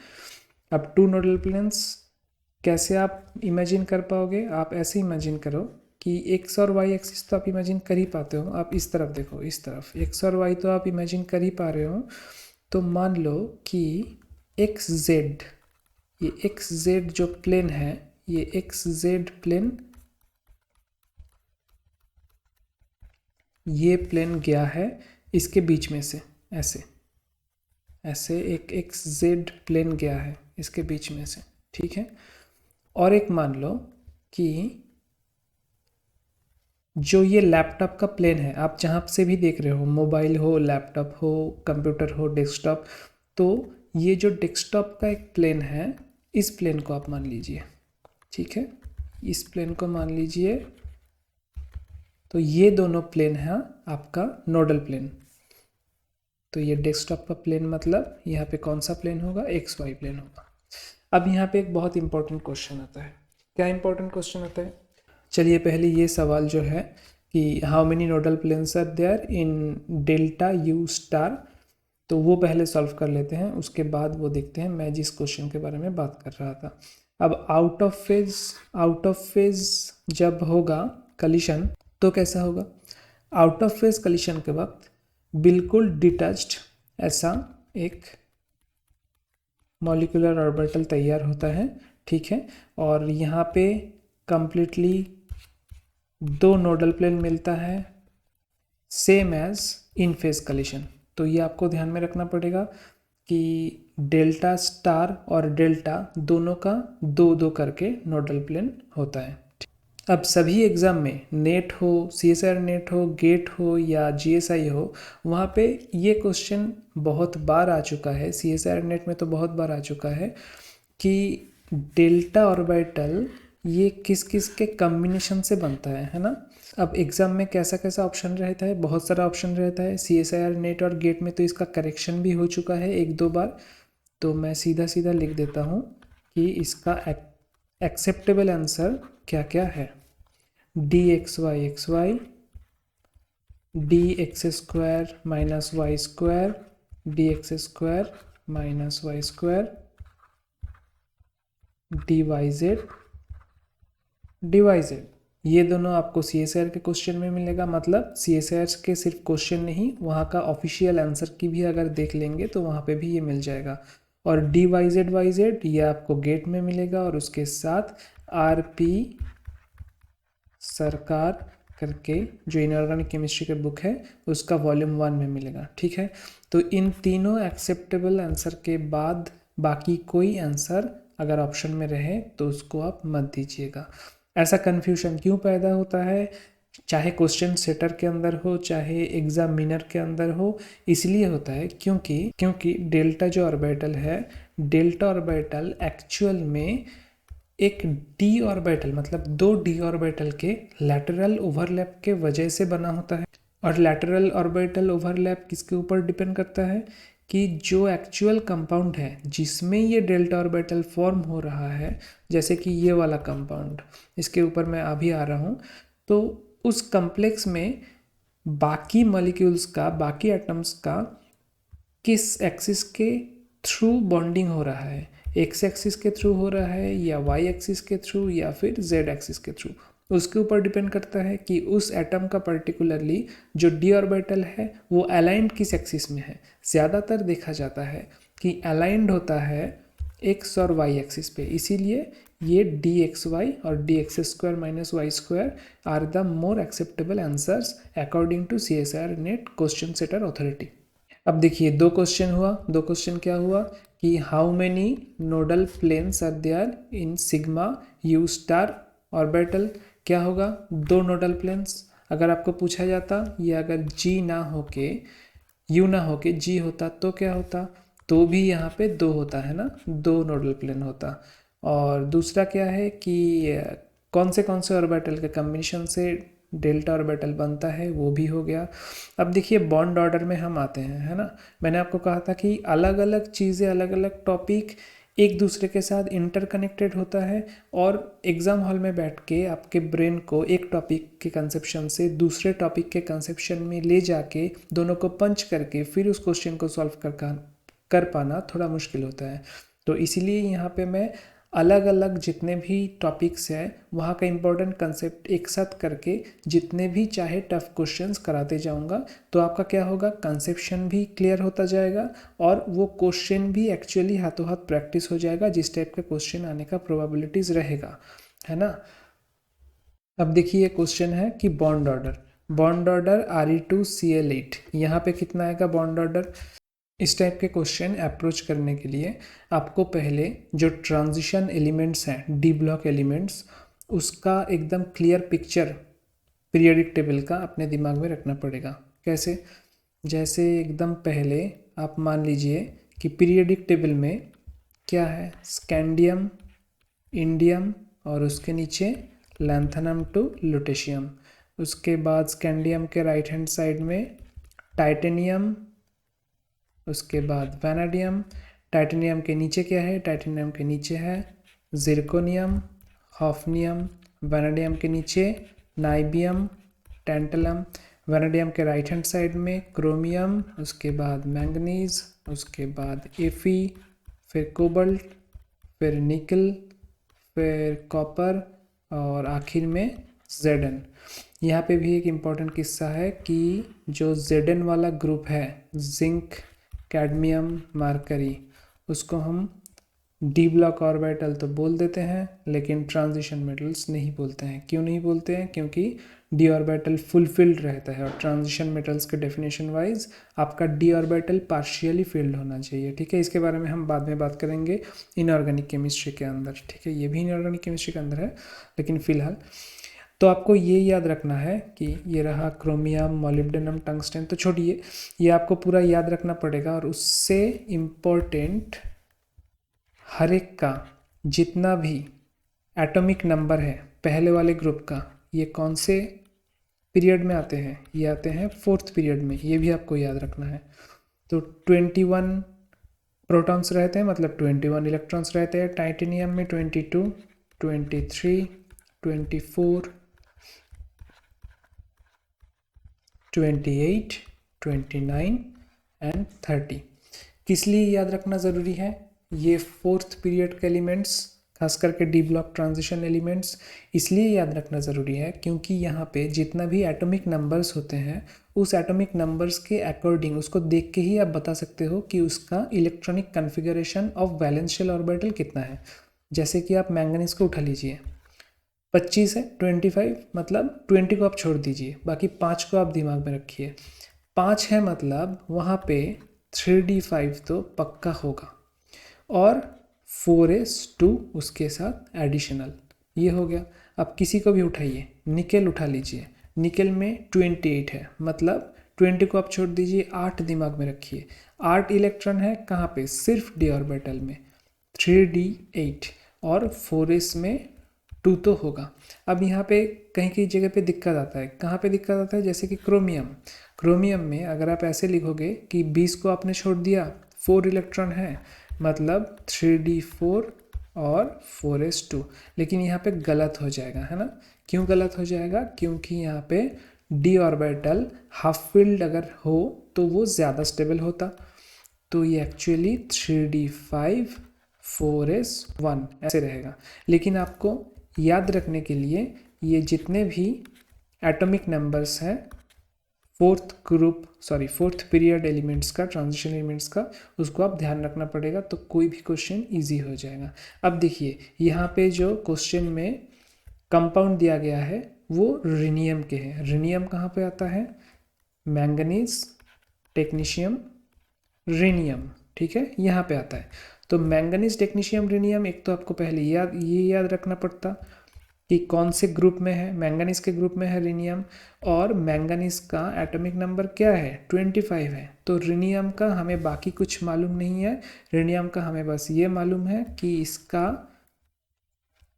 अब 2 नोडल प्लेन्स कैसे आप इमेजिन कर पाओगे, आप ऐसे इमेजिन करो कि एक्स और वाई एक्सिस तो आप इमेजिन कर ही पाते हो, आप इस तरफ देखो, इस तरफ एक्स और वाई तो आप इमेजिन कर ही पा रहे हो। तो मान लो कि एक्स जेड, ये एक्स जेड जो प्लेन है, ये एक्स जेड प्लेन, ये प्लेन गया है इसके बीच में से, ऐसे ऐसे एक एक्स जेड प्लेन गया है इसके बीच में से। ठीक है, और एक मान लो कि जो ये लैपटॉप का प्लेन है, आप जहाँ से भी देख रहे हो, मोबाइल हो, लैपटॉप हो, कंप्यूटर हो, डेस्कटॉप, तो ये जो डेस्कटॉप का एक प्लेन है, इस प्लेन को आप मान लीजिए। ठीक है, इस प्लेन को मान लीजिए। तो ये दोनों प्लेन है आपका नोडल प्लेन। तो ये डेस्कटॉप का प्लेन मतलब यहाँ पे कौन सा प्लेन होगा, एक्स वाई प्लेन होगा। अब यहाँ पे एक बहुत इंपॉर्टेंट क्वेश्चन आता है। क्या इंपॉर्टेंट क्वेश्चन आता है, चलिए पहले ये सवाल जो है कि how many nodal planes are there in delta U star, तो वो पहले सॉल्व कर लेते हैं, उसके बाद वो देखते हैं मैं जिस क्वेश्चन के बारे में बात कर रहा था। अब आउट ऑफ फेज जब होगा कलिशन तो कैसा होगा, आउट ऑफ फेज कलिशन के वक्त बिल्कुल डिटैच्ड ऐसा एक मॉलिक्यूलर ऑर्बिटल तैयार होता है। ठीक है, और यहाँ पे कंप्लीटली 2 नोडल प्लेन मिलता है same as in phase collision. तो ये आपको ध्यान में रखना पड़ेगा कि डेल्टा स्टार और डेल्टा दोनों का 2-2 करके नोडल प्लेन होता है। अब सभी एग्ज़ाम में नेट हो, CSIR नेट हो, गेट हो या GSI हो, वहाँ पे ये क्वेश्चन बहुत बार आ चुका है, CSIR नेट में तो बहुत बार आ चुका है कि डेल्टा ऑर्बिटल ये किस किस के कम्बिनेशन से बनता है ना। अब एग्ज़ाम में कैसा कैसा ऑप्शन रहता है, बहुत सारा ऑप्शन रहता है। CSIR नेट और गेट में तो इसका करेक्शन भी हो चुका है 1-2 बार। तो मैं सीधा सीधा लिख देता हूँ कि इसका एक्सेप्टेबल आंसर क्या क्या है, dxy dx square minus Y square dx square minus Y square dyz, ये दोनों आपको CSIR के क्वेश्चन में मिलेगा। मतलब CSIR के सिर्फ क्वेश्चन नहीं, वहाँ का ऑफिशियल आंसर की भी अगर देख लेंगे तो वहाँ पे भी ये मिल जाएगा। और dyz ये आपको गेट में मिलेगा, और उसके साथ RP सरकार करके जो इनऑर्गेनिक केमिस्ट्री के बुक है उसका वॉल्यूम 1 में मिलेगा। ठीक है, तो इन तीनों एक्सेप्टेबल आंसर के बाद बाकी कोई आंसर अगर ऑप्शन में रहे तो उसको आप मत दीजिएगा। ऐसा कन्फ्यूजन क्यों पैदा होता है, चाहे क्वेश्चन सेटर के अंदर हो चाहे एग्जामिनर के अंदर हो, इसलिए होता है क्योंकि डेल्टा जो ऑर्बिटल है, डेल्टा ऑर्बिटल एक्चुअल में एक डी ऑर्बिटल मतलब 2 डी ऑर्बिटल के लैटरल ओवरलैप के वजह से बना होता है। और लैटरल ऑर्बिटल ओवरलैप किसके ऊपर डिपेंड करता है कि जो एक्चुअल कंपाउंड है जिसमें ये डेल्टा ऑर्बिटल फॉर्म हो रहा है, जैसे कि ये वाला कंपाउंड, इसके ऊपर मैं अभी आ रहा हूँ, तो उस कॉम्प्लेक्स में बाकी मॉलिक्यूल्स का, बाकी एटम्स का किस एक्सिस के थ्रू बॉन्डिंग हो रहा है, एक्स एक्सिस के थ्रू हो रहा है या वाई एक्सिस के थ्रू या फिर जेड एक्सिस के थ्रू, उसके ऊपर डिपेंड करता है कि उस एटम का पर्टिकुलरली जो डी ऑर्बिटल है वो अलाइंड किस एक्सिस में है। ज़्यादातर देखा जाता है कि अलाइंड होता है एक्स और वाई एक्सिस पे, इसीलिए ये डी एक्स वाई और D X square minus Y square are the more acceptable answers according to CSIR NET question setter authority. अब देखिए दो क्वेश्चन हुआ, दो क्वेश्चन क्या हुआ कि how many nodal planes are there in sigma U star orbital, क्या होगा, दो नोडल प्लेन्स। अगर आपको पूछा जाता ये अगर जी ना होके, यू ना होके जी होता तो क्या होता, तो भी यहाँ पे दो होता है ना, दो नोडल प्लेन होता। और दूसरा क्या है कि कौन से ऑर्बिटल के कम्बिनेशन से डेल्टा ऑर्बिटल बनता है, वो भी हो गया। अब देखिए बॉन्ड ऑर्डर में हम आते हैं, है ना। मैंने आपको कहा था कि अलग अलग चीज़ें, अलग अलग टॉपिक एक दूसरे के साथ इंटरकनेक्टेड होता है, और एग्ज़ाम हॉल में बैठ के आपके ब्रेन को एक टॉपिक के कंसेप्शन से दूसरे टॉपिक के कंसेप्शन में ले जाके दोनों को पंच करके फिर उस क्वेश्चन को सॉल्व कर पाना थोड़ा मुश्किल होता है। तो इसीलिए यहाँ पे मैं अलग अलग जितने भी टॉपिक्स हैं वहाँ का इम्पोर्टेंट कंसेप्ट एक साथ करके जितने भी चाहे टफ क्वेश्चंस कराते जाऊँगा, तो आपका क्या होगा, कंसेप्शन भी क्लियर होता जाएगा और वो क्वेश्चन भी एक्चुअली हाथों हाथ प्रैक्टिस हो जाएगा, जिस टाइप का क्वेश्चन आने का प्रोबेबिलिटीज़ रहेगा, है ना। अब देखिए क्वेश्चन है कि बॉन्ड ऑर्डर Re2Cl8, यहाँ पे कितना आएगा बॉन्ड ऑर्डर। इस टाइप के क्वेश्चन अप्रोच करने के लिए आपको पहले जो ट्रांजिशन एलिमेंट्स हैं, डी ब्लॉक एलिमेंट्स, उसका एकदम क्लियर पिक्चर पीरियोडिक टेबल का अपने दिमाग में रखना पड़ेगा। कैसे, जैसे एकदम पहले आप मान लीजिए कि पीरियोडिक टेबल में क्या है, स्कैंडियम, इंडियम और उसके नीचे लैंथनम टू लुटेशियम। उसके बाद स्कैंडियम के राइट हैंड साइड में टाइटेनियम, उसके बाद वैनेडियम। टाइटेनियम के नीचे क्या है, टाइटेनियम के नीचे है जिरकोनियम, हॉफनियम। वैनेडियम के नीचे नाइबियम, टेंटलम। वैनेडियम के राइट हैंड साइड में क्रोमियम, उसके बाद मैंगनीज, उसके बाद एफी, फिर कोबल्ट, फिर निकल, फिर कॉपर और आखिर में जेडन। यहाँ पे भी एक इम्पॉर्टेंट किस्सा है कि जो जेडन वाला ग्रुप है, जिंक, कैडमियम, मरकरी, उसको हम डी ब्लॉक ऑर्बिटल तो बोल देते हैं लेकिन ट्रांजिशन मेटल्स नहीं बोलते हैं। क्यों नहीं बोलते हैं, क्योंकि डी ऑर्बिटल फुलफिल्ड रहता है और ट्रांजिशन मेटल्स के डेफिनेशन वाइज आपका डी ऑर्बिटल पार्शियली फिल्ड होना चाहिए। ठीक है, इसके बारे में हम बाद में बात करेंगे इनऑर्गेनिक केमिस्ट्री के अंदर। ठीक है, ये भी इनऑर्गेनिक केमिस्ट्री के अंदर है, लेकिन फिलहाल तो आपको ये याद रखना है कि ये रहा क्रोमियम, मोलिब्डेनम, टंगस्टन, तो छोड़िए, ये आपको पूरा याद रखना पड़ेगा। और उससे इम्पोर्टेंट हर एक का जितना भी एटॉमिक नंबर है पहले वाले ग्रुप का, ये कौन से पीरियड में आते हैं, ये आते हैं फोर्थ पीरियड में, ये भी आपको याद रखना है। तो 21 प्रोटॉन्स रहते हैं, मतलब 21 इलेक्ट्रॉन्स रहते हैं। टाइटेनियम में 22, 23, 24, 28, 29 एंड 30। किस लिए याद रखना ज़रूरी है, ये फोर्थ पीरियड के एलिमेंट्स, खास करके डी ब्लॉक ट्रांजिशन एलिमेंट्स इसलिए याद रखना ज़रूरी है क्योंकि यहाँ पे जितना भी एटॉमिक नंबर्स होते हैं उस एटॉमिक नंबर्स के अकॉर्डिंग उसको देख के ही आप बता सकते हो कि उसका electronic configuration of valence shell orbital कितना है। जैसे कि आप मैंगनीज को उठा लीजिए, 25 है, 25 मतलब 20 को आप छोड़ दीजिए, बाकी 5 को आप दिमाग में रखिए। 5 है मतलब वहाँ पे 3d5 तो पक्का होगा और 4s2 उसके साथ एडिशनल, ये हो गया। अब किसी को भी उठाइए, निकेल उठा लीजिए, निकेल में 28 है मतलब 20 को आप छोड़ दीजिए, 8 दिमाग में रखिए। 8 इलेक्ट्रॉन है कहाँ पे, सिर्फ डी ऑर्बिटल में, 3d8 और 4s में 2 तो होगा। अब यहाँ पे कहीं कहीं जगह पे दिक्कत आता है, कहाँ पे दिक्कत आता है, जैसे कि क्रोमियम में अगर आप ऐसे लिखोगे कि 20 को आपने छोड़ दिया, 4 इलेक्ट्रॉन है मतलब 3d4 और 4s2, लेकिन यहाँ पे गलत हो जाएगा, है ना। क्यों गलत हो जाएगा, क्योंकि यहाँ पे डी ऑर्बिटल हाफ फिल्ड अगर हो तो वो ज़्यादा स्टेबल होता। तो ये एक्चुअली 3d5 4s1 ऐसे रहेगा। लेकिन आपको याद रखने के लिए ये जितने भी एटॉमिक नंबर्स हैं फोर्थ पीरियड एलिमेंट्स का, ट्रांजिशन एलिमेंट्स का, उसको आप ध्यान रखना पड़ेगा, तो कोई भी क्वेश्चन इजी हो जाएगा। अब देखिए यहाँ पे जो क्वेश्चन में कंपाउंड दिया गया है वो रिनियम के हैं। रिनियम कहाँ पे आता है? मैंगनीज, टेक्नीशियम, रिनियम, ठीक है, यहाँ पे आता है। तो मैंगनीज, टेक्नीशियम, रिनियम, एक तो आपको पहले याद रखना पड़ता कि कौन से ग्रुप में है। मैंगनीज के ग्रुप में है रिनियम, और मैंगनीज का एटॉमिक नंबर क्या है? 25 है। तो रिनियम का हमें बाकी कुछ मालूम नहीं है, रिनियम का हमें बस ये मालूम है कि इसका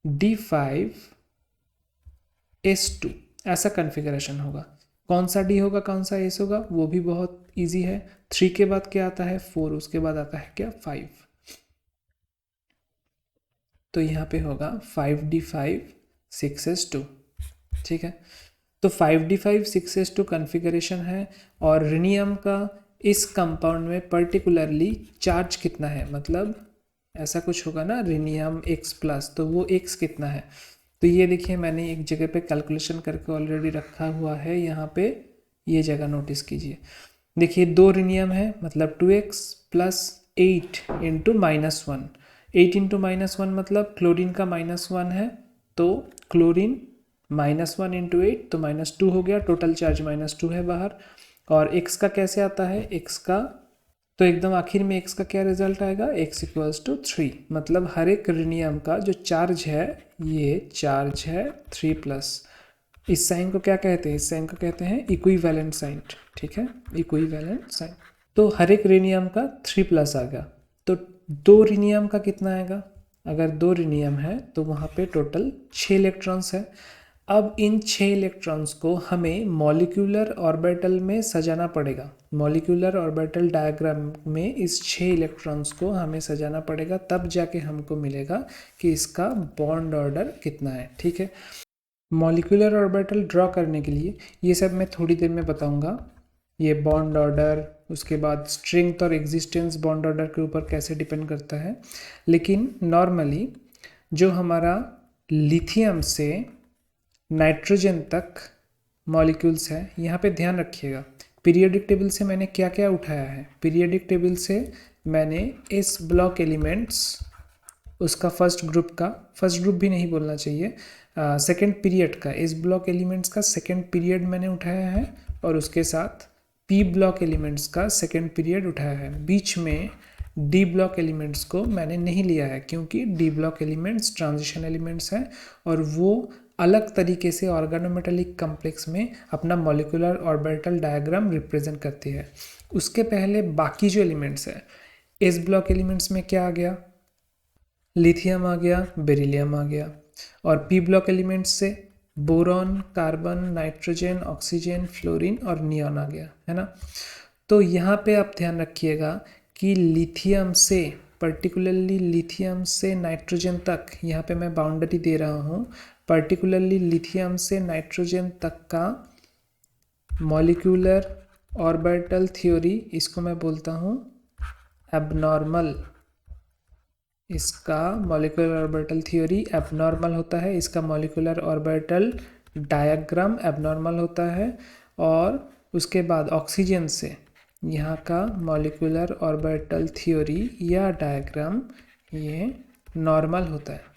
D5S2 ऐसा कन्फिगरेशन होगा। कौन सा D होगा, कौन सा S होगा, वो भी बहुत इजी है। 3 के बाद क्या आता है? 4, उसके बाद आता है क्या? 5। तो यहाँ पे होगा 5D5 6s2, ठीक है। तो 5D5 6s2 कन्फिगरेशन है, और रिनियम का इस कंपाउंड में पर्टिकुलरली चार्ज कितना है, मतलब ऐसा कुछ होगा ना, रिनियम X+, तो वो X कितना है? तो ये देखिए मैंने एक जगह पे कैलकुलेशन करके ऑलरेडी रखा हुआ है, यहाँ पे ये जगह नोटिस कीजिए। देखिए 2 रिनियम है, मतलब 2x + 8 × -1, 8 × -1 मतलब क्लोरीन का -1 है, तो क्लोरीन -1 × 8 तो -2 हो गया, टोटल चार्ज -2 है बाहर। और x का कैसे आता है? x का तो एकदम आखिर में x का क्या रिजल्ट आएगा? x = 3, मतलब हर एक रिनियम का जो चार्ज है, ये चार्ज है 3+। इस साइन को क्या कहते हैं? इस साइन को कहते हैं इक्विवेलेंट साइन, ठीक है, इक्विवेलेंट साइन। तो हर एक रिनियम का 3+ आ गया, तो 2 रिनियम का कितना आएगा? अगर 2 रिनियम है तो वहाँ पे टोटल 6 इलेक्ट्रॉन्स है। अब इन 6 इलेक्ट्रॉन्स को हमें मॉलिक्यूलर ऑर्बिटल में सजाना पड़ेगा। मॉलिक्यूलर ऑर्बिटल डायग्राम में इस 6 इलेक्ट्रॉन्स को हमें सजाना पड़ेगा, तब जाके हमको मिलेगा कि इसका बॉन्ड ऑर्डर कितना है, ठीक है। मॉलिक्यूलर ऑर्बिटल ड्रॉ करने के लिए ये सब मैं थोड़ी देर में बताऊंगा। ये बॉन्ड ऑर्डर, उसके बाद स्ट्रेंथ और एग्जिस्टेंस बॉन्ड ऑर्डर के ऊपर कैसे डिपेंड करता है। लेकिन नॉर्मली जो हमारा लिथियम से नाइट्रोजन तक मॉलिक्यूल्स है, यहाँ पे ध्यान रखिएगा। पीरियोडिक टेबल से मैंने क्या क्या उठाया है? पीरियोडिक टेबल से मैंने एस ब्लॉक एलिमेंट्स, उसका फर्स्ट ग्रुप भी नहीं बोलना चाहिए, सेकेंड पीरियड का, एस ब्लॉक एलिमेंट्स का सेकेंड पीरियड मैंने उठाया है, और उसके साथ पी ब्लॉक एलिमेंट्स का सेकेंड पीरियड उठाया है। बीच में डी ब्लॉक एलिमेंट्स को मैंने नहीं लिया है, क्योंकि D block elements transition elements हैं, और वो अलग तरीके से ऑर्गेनोमेटेलिक कॉम्प्लेक्स में अपना मॉलिक्यूलर ऑर्बिटल डायग्राम रिप्रेजेंट करती है। उसके पहले बाकी जो एलिमेंट्स है, एस ब्लॉक एलिमेंट्स में क्या आ गया? लिथियम आ गया, बेरिलियम आ गया, और पी ब्लॉक एलिमेंट्स से boron, carbon, nitrogen, oxygen, fluorine और नियॉन आ गया, है ना। तो यहाँ पे आप ध्यान रखिएगा कि लिथियम से, पर्टिकुलरली लिथियम से नाइट्रोजन तक, यहाँ पे मैं बाउंड्री दे रहा हूँ, पर्टिकुलरली लिथियम से नाइट्रोजन तक का मॉलिक्यूलर ऑर्बिटल थ्योरी, इसको मैं बोलता हूँ एबनॉर्मल। इसका मॉलिक्यूलर ऑर्बिटल थ्योरी एबनॉर्मल होता है, इसका मॉलिक्यूलर ऑर्बिटल डायग्राम एबनॉर्मल होता है। और उसके बाद ऑक्सीजन से यहाँ का मॉलिक्यूलर ऑर्बिटल थ्योरी या डायग्राम ये नॉर्मल होता है।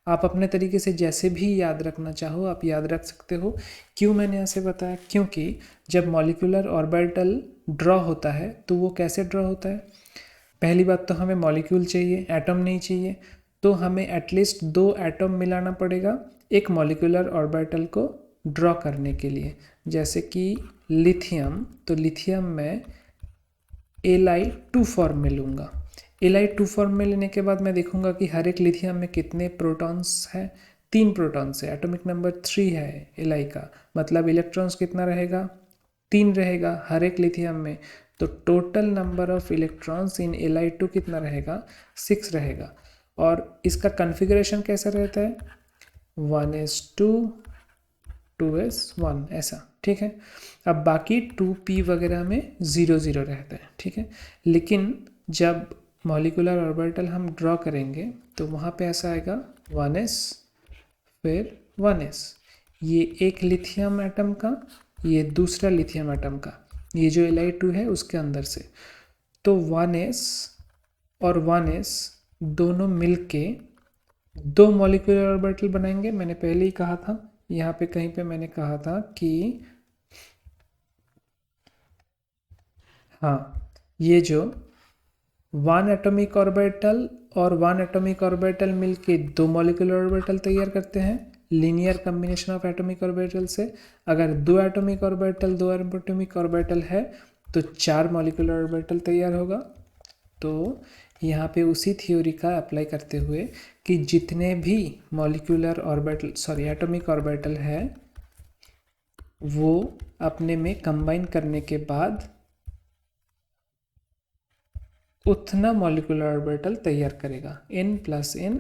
आप अपने तरीके से जैसे भी याद रखना चाहो आप याद रख सकते हो। क्यों मैंने ऐसे बताया? क्योंकि जब मॉलिक्यूलर ऑर्बिटल ड्रॉ होता है तो वो कैसे ड्रॉ होता है? पहली बात तो हमें मॉलिक्यूल चाहिए, एटम नहीं चाहिए, तो हमें एटलीस्ट 2 एटम मिलाना पड़ेगा एक मॉलिक्यूलर ऑर्बिटल को ड्रॉ करने के लिए। जैसे कि लिथियम, तो लिथियम में Li2 फॉर्म में लूँगा। Li2 फॉर्म में लेने के बाद मैं देखूंगा कि हर एक लिथियम में कितने प्रोटॉन्स हैं? 3 प्रोटॉन्स है, एटॉमिक नंबर 3 है Li का, मतलब इलेक्ट्रॉन्स कितना रहेगा? 3 रहेगा हर एक लिथियम में। तो total number of electrons in Li2 कितना रहेगा? 6 रहेगा। और इसका कन्फिगरेशन कैसा रहता है? 1s2 2s1 ऐसा, ठीक है। अब बाकी 2p वगैरह में 0 0 रहता है, ठीक है। लेकिन जब मॉलिकुलर ऑर्बिटल हम ड्रॉ करेंगे तो वहाँ पे ऐसा आएगा 1s फिर 1s, ये एक लिथियम एटम का, ये दूसरा लिथियम एटम का, ये जो Li2 है उसके अंदर से। तो 1s और 1s दोनों मिलके दो मॉलिक्यूलर ऑर्बिटल बनाएंगे। मैंने पहले ही कहा था, यहाँ पे कहीं पे मैंने कहा था कि हाँ, ये जो 1 एटॉमिक ऑर्बिटल और 1 एटॉमिक ऑर्बिटल मिलके दो मॉलिक्यूलर ऑर्बिटल तैयार करते हैं linear combination of atomic orbital से। अगर दो एटॉमिक ऑर्बिटल है तो 4 मॉलिक्यूलर ऑर्बिटल तैयार होगा। तो यहाँ पे उसी थ्योरी का अप्लाई करते हुए कि जितने भी मॉलिक्यूलर ऑर्बिटल एटॉमिक ऑर्बिटल है वो अपने में कंबाइन करने के बाद उतना मॉलिक्यूलर ऑर्बिटल तैयार करेगा, n + n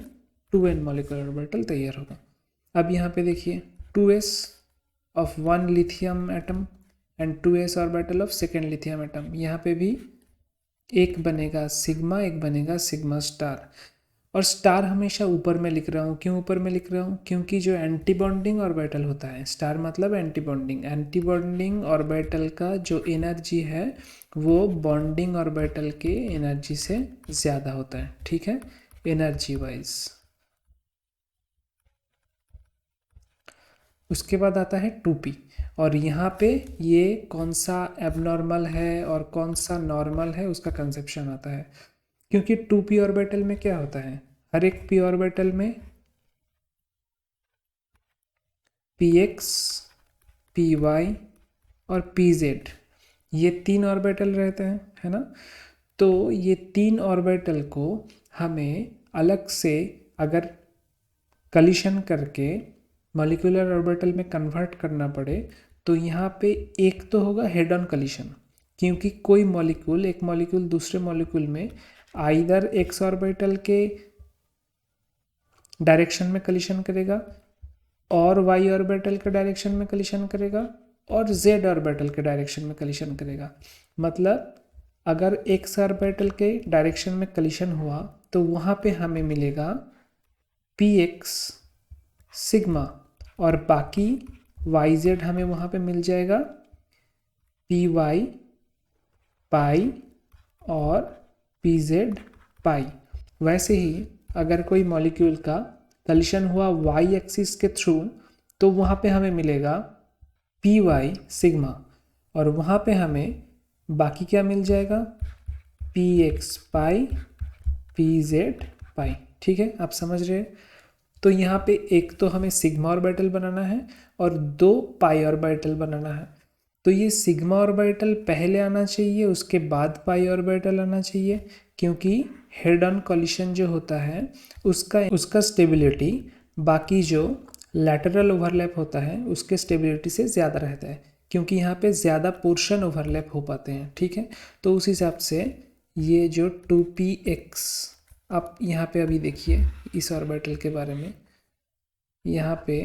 2n molecular orbital तैयार होगा। अब यहाँ पे देखिए 2s of 1 lithium atom and 2s orbital of second lithium atom, यहाँ पे भी एक बनेगा सिग्मा, एक बनेगा सिग्मा स्टार। और स्टार हमेशा ऊपर में लिख रहा हूँ, क्यों ऊपर में लिख रहा हूँ? क्योंकि जो एंटी बॉन्डिंग ऑर्बिटल होता है, स्टार मतलब एंटी बॉन्डिंग ऑर्बिटल का जो एनर्जी है वो बॉन्डिंग ऑर्बिटल के एनर्जी से ज़्यादा होता है, ठीक है, एनर्जी वाइज। उसके बाद आता है 2p, और यहाँ पे ये कौन सा एबनॉर्मल है और कौन सा नॉर्मल है उसका कंसेप्शन आता है। क्योंकि 2p ऑर्बिटल में क्या होता है, हर एक p ऑर्बिटल में px, py और pz ये 3 ऑर्बिटल रहते हैं, है ना। तो ये 3 ऑर्बिटल को हमें अलग से अगर कलिशन करके मॉलिक्यूलर ऑर्बिटल में कन्वर्ट करना पड़े तो यहाँ पे एक तो होगा हेड ऑन कलिशन, क्योंकि कोई मॉलिक्यूल, एक मॉलिक्यूल दूसरे मॉलिक्यूल में आइदर एक्स ऑर्बिटल के डायरेक्शन में कलिशन करेगा और वाई ऑर्बिटल के डायरेक्शन में कलिशन करेगा और जेड ऑर्बिटल के डायरेक्शन में कलिशन करेगा। मतलब अगर एक्स ऑर्बिटल के डायरेक्शन में कलिशन हुआ तो वहाँ पे हमें मिलेगा px सिग्मा, और बाकी yz हमें वहाँ पे मिल जाएगा py पाई और pz पाई। वैसे ही अगर कोई मॉलिक्यूल का कलिशन हुआ y एक्सिस के थ्रू तो वहाँ पे हमें मिलेगा py सिग्मा, और वहाँ पे हमें बाकी क्या मिल जाएगा, px पाई pz पाई, ठीक है, आप समझ रहे हैं। तो यहाँ पे एक तो हमें सिग्मा ऑर्बिटल बनाना है और 2 पाई ऑर्बिटल बनाना है। तो ये सिग्मा ऑर्बिटल पहले आना चाहिए, उसके बाद पाई ऑर्बिटल आना चाहिए, क्योंकि हेड ऑन कॉलिशन जो होता है उसका स्टेबिलिटी बाकी जो लैटरल ओवरलैप होता है उसके स्टेबिलिटी से ज़्यादा रहता है, क्योंकि यहाँ पे ज़्यादा पोर्शन ओवरलैप हो पाते हैं, ठीक है। तो उस हिसाब से ये जो 2px, आप यहाँ पे अभी देखिए इस ऑर्बिटल के बारे में, यहाँ पे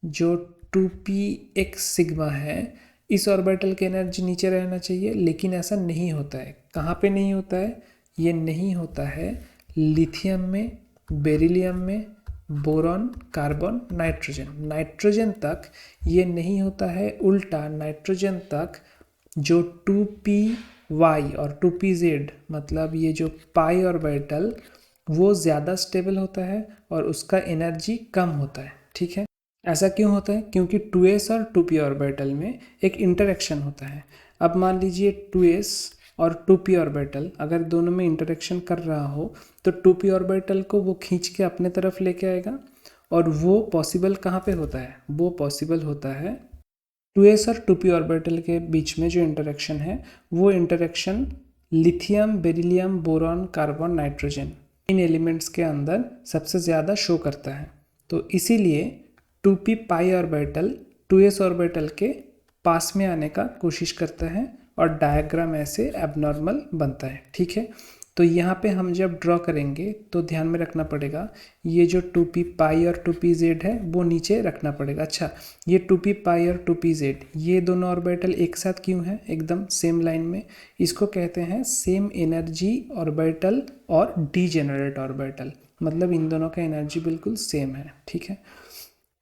जो 2px सिग्मा है इस ऑर्बिटल की एनर्जी नीचे रहना चाहिए, लेकिन ऐसा नहीं होता है। कहाँ पे नहीं होता है? ये नहीं होता है लिथियम में, बेरिलियम में, बोरॉन, कार्बन, नाइट्रोजन तक ये नहीं होता है। उल्टा नाइट्रोजन तक जो 2py और 2pz मतलब ये जो पाई ऑर्बिटल वो ज़्यादा स्टेबल होता है और उसका एनर्जी कम होता है, ठीक है। ऐसा क्यों होता है? क्योंकि 2s और 2p ऑर्बिटल में एक इंटरेक्शन होता है। अब मान लीजिए 2s और 2p ऑर्बिटल अगर दोनों में इंटरेक्शन कर रहा हो तो 2p ऑर्बिटल को वो खींच के अपने तरफ लेके आएगा, और वो पॉसिबल कहाँ पे होता है? वो पॉसिबल होता है 2s और 2p ऑर्बिटल के बीच में जो इंटरेक्शन है वो interaction lithium, beryllium, boron, carbon, nitrogen in elements के अंदर सबसे ज़्यादा शो करता है। तो इसीलिए 2p पाई ऑर्बिटल 2s ऑर्बिटल के पास में आने का कोशिश करता है और डायग्राम ऐसे एबनॉर्मल बनता है, ठीक है। तो यहाँ पे हम जब ड्रॉ करेंगे तो ध्यान में रखना पड़ेगा, ये जो 2p पाई और 2p जेड है वो नीचे रखना पड़ेगा। अच्छा, ये 2p पाई और 2p जेड ये दोनों ऑर्बिटल एक साथ क्यों हैं एकदम सेम लाइन में? इसको कहते हैं सेम एनर्जी ऑर्बिटल और डीजेनरेट ऑर्बिटल, मतलब इन दोनों का एनर्जी बिल्कुल सेम है। ठीक है,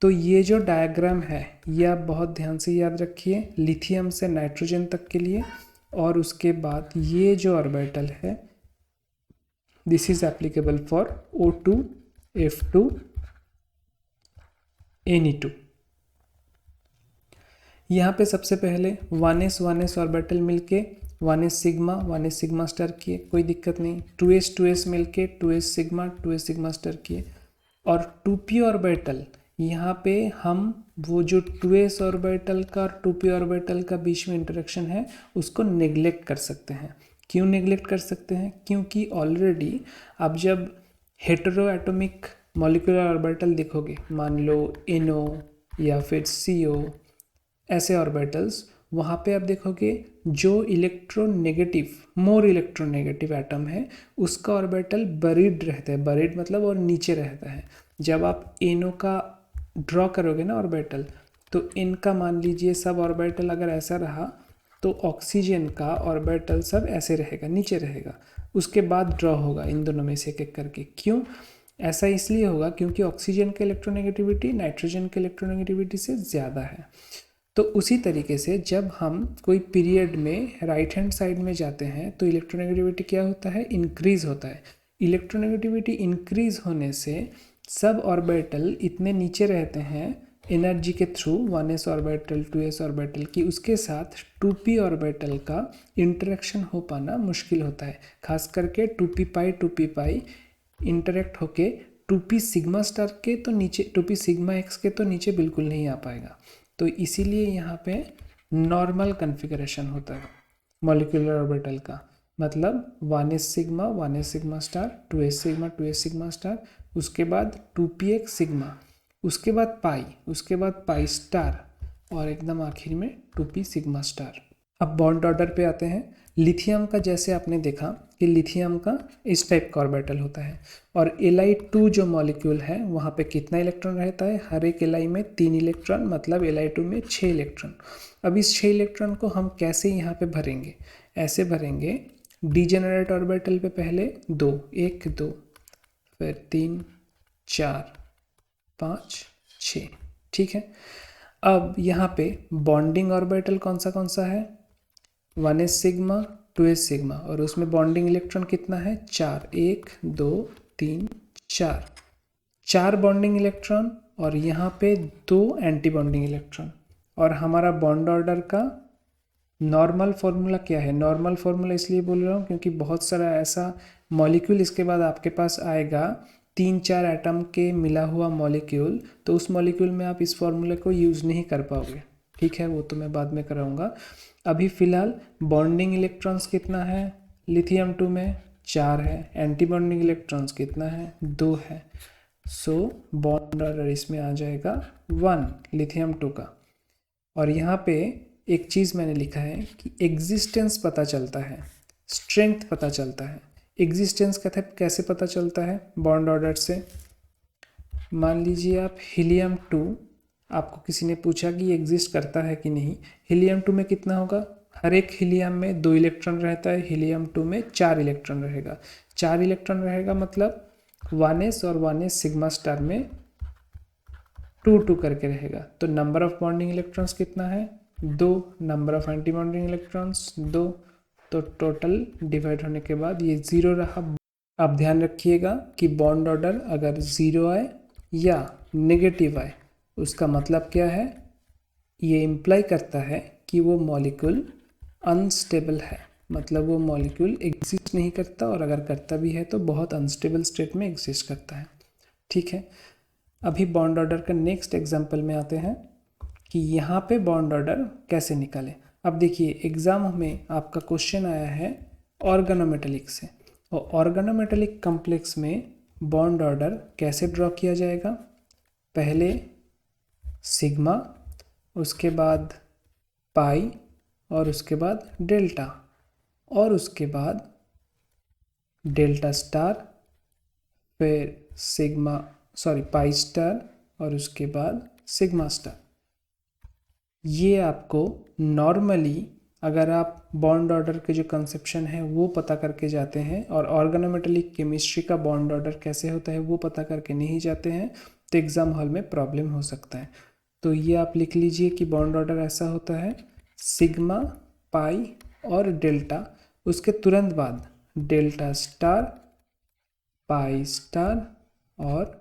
तो ये जो डायग्राम है ये आप बहुत ध्यान से याद रखिए, लिथियम से नाइट्रोजन तक के लिए। और उसके बाद ये जो ऑर्बिटल है this is applicable for O2 F2 Ne2। यहाँ पे सबसे पहले 1s ऑर्बिटल मिलके 1s सिग्मा स्टार किए, कोई दिक्कत नहीं। 2s मिलके 2s सिग्मा स्टार किए। और 2p ऑर्बिटल यहाँ पे हम वो जो 2s ऑर्बिटल का और 2p ऑर्बिटल का बीच में इंटरेक्शन है उसको नेग्लेक्ट कर सकते हैं। क्यों नेग्लेक्ट कर सकते हैं? क्योंकि ऑलरेडी आप जब हेटेरो एटॉमिक मॉलिक्यूलर ऑर्बिटल देखोगे, मान लो NO या फिर CO ऐसे ऑर्बिटल्स, वहाँ पे आप देखोगे जो इलेक्ट्रोनेगेटिव मोर इलेक्ट्रोनेगेटिव एटम है उसका ऑर्बिटल बरीड रहता है, बरीड मतलब और नीचे रहता है। जब आप NO का ड्रॉ करोगे ना ऑर्बिटल, तो इनका मान लीजिए सब ऑर्बिटल अगर ऐसा रहा तो ऑक्सीजन का ऑर्बिटल सब ऐसे रहेगा, नीचे रहेगा, उसके बाद ड्रॉ होगा इन दोनों में से एक एक करके। क्यों ऐसा? इसलिए होगा क्योंकि ऑक्सीजन का इलेक्ट्रोनेगेटिविटी नाइट्रोजन के इलेक्ट्रोनेगेटिविटी से ज़्यादा है। तो उसी तरीके से जब हम कोई पीरियड में राइट हैंड साइड में जाते हैं तो इलेक्ट्रोनेगेटिविटी क्या होता है? इंक्रीज़ होता है। इलेक्ट्रोनेगेटिविटी इंक्रीज़ होने से सब ऑर्बिटल इतने नीचे रहते हैं एनर्जी के through 1s orbital 2s orbital की, उसके साथ 2p ऑर्बिटल का इंटरेक्शन हो पाना मुश्किल होता है। खास करके 2p पाई इंटरेक्ट होके 2p सिग्मा स्टार के तो नीचे, 2p सिग्मा एक्स के तो नीचे बिल्कुल नहीं आ पाएगा। तो इसीलिए यहाँ पे नॉर्मल कन्फिगरेशन होता है मॉलिक्यूलर ऑर्बिटल का, मतलब 1s sigma star 2s sigma star, उसके बाद 2px सिग्मा, उसके बाद पाई स्टार और एकदम आखिर में 2p सिग्मा स्टार। अब बॉन्ड ऑर्डर पे आते हैं। लिथियम का जैसे आपने देखा कि लिथियम का इस टाइप का ऑर्बिटल होता है और Li2 जो मॉलिक्यूल है वहाँ पे कितना इलेक्ट्रॉन रहता है? हर एक Li में 3 इलेक्ट्रॉन, मतलब Li2 में 6 इलेक्ट्रॉन। अब इस 6 इलेक्ट्रॉन को हम कैसे यहाँ पे भरेंगे? ऐसे भरेंगे, डीजेनरेट ऑर्बिटल पे पहले 2, 1 2 फिर 3 4 5 6। ठीक है, अब यहाँ पे बॉन्डिंग ऑर्बिटल कौन सा है? 1s सिग्मा 2s सिग्मा, और उसमें बॉन्डिंग इलेक्ट्रॉन कितना है? 4, 1 2 3 4, 4 बॉन्डिंग इलेक्ट्रॉन और यहाँ पे 2 एंटी बॉन्डिंग इलेक्ट्रॉन। और हमारा बॉन्ड ऑर्डर का नॉर्मल फॉर्मूला क्या है? नॉर्मल फॉर्मूला इसलिए बोल रहा हूँ क्योंकि बहुत सारा ऐसा मॉलिक्यूल इसके बाद आपके पास आएगा, 3-4 एटम के मिला हुआ मॉलिक्यूल, तो उस मॉलिक्यूल में आप इस फॉर्मूले को यूज़ नहीं कर पाओगे। ठीक है, वो तो मैं बाद में कराऊंगा। अभी फ़िलहाल बॉन्डिंग इलेक्ट्रॉन्स कितना है लिथियम 2 में? 4 है। एंटी बॉन्डिंग इलेक्ट्रॉन्स कितना है? 2 है। सो बॉन्ड ऑर्डर इसमें आ जाएगा 1 लिथियम 2 का। और यहाँ पे एक चीज़ मैंने लिखा है कि एग्जिस्टेंस पता चलता है, स्ट्रेंथ पता चलता है। एग्जिस्टेंस कैसे पता चलता है? बॉन्ड ऑर्डर से। मान लीजिए आप हीलियम 2, आपको किसी ने पूछा कि ये एग्जिस्ट करता है कि नहीं। हीलियम 2 में कितना होगा? हर एक हीलियम में 2 इलेक्ट्रॉन रहता है, हीलियम 2 में 4 इलेक्ट्रॉन रहेगा। 4 इलेक्ट्रॉन रहेगा मतलब 1s और 1s सिग्मा स्टार में 2 करके रहेगा। तो नंबर ऑफ बॉन्डिंग इलेक्ट्रॉन्स कितना है? 2। Number of anti bonding electrons 2। तो टोटल डिवाइड होने के बाद ये 0 रहा। आप ध्यान रखिएगा कि बॉन्ड ऑर्डर अगर 0 आए या नेगेटिव आए उसका मतलब क्या है? ये इम्प्लाई करता है कि वो मॉलिक्यूल अनस्टेबल है, मतलब वो मॉलिक्यूल एग्जिस्ट नहीं करता, और अगर करता भी है तो बहुत अनस्टेबल स्टेट में एग्जिस्ट करता है। ठीक है, अभी बॉन्ड ऑर्डर का नेक्स्ट एग्जांपल में आते हैं कि यहाँ पे बॉन्ड ऑर्डर कैसे निकालें। अब देखिए एग्ज़ाम में आपका क्वेश्चन आया है ऑर्गेनोमेटेलिक से, और ऑर्गेनोमेटेलिक कॉम्प्लेक्स में बॉन्ड ऑर्डर कैसे ड्रॉ किया जाएगा? पहले सिग्मा, उसके बाद पाई, और उसके बाद डेल्टा, और उसके बाद डेल्टा स्टार, फिर पाई स्टार और उसके बाद सिग्मा स्टार। ये आपको नॉर्मली अगर आप बॉन्ड ऑर्डर के जो कंसेप्शन है वो पता करके जाते हैं और ऑर्गेनोमेटेलिक केमिस्ट्री का बॉन्ड ऑर्डर कैसे होता है वो पता करके नहीं जाते हैं तो एग्ज़ाम हॉल में प्रॉब्लम हो सकता है। तो ये आप लिख लीजिए कि बॉन्ड ऑर्डर ऐसा होता है, सिग्मा, पाई और डेल्टा, उसके तुरंत बाद डेल्टा स्टार, पाई स्टार और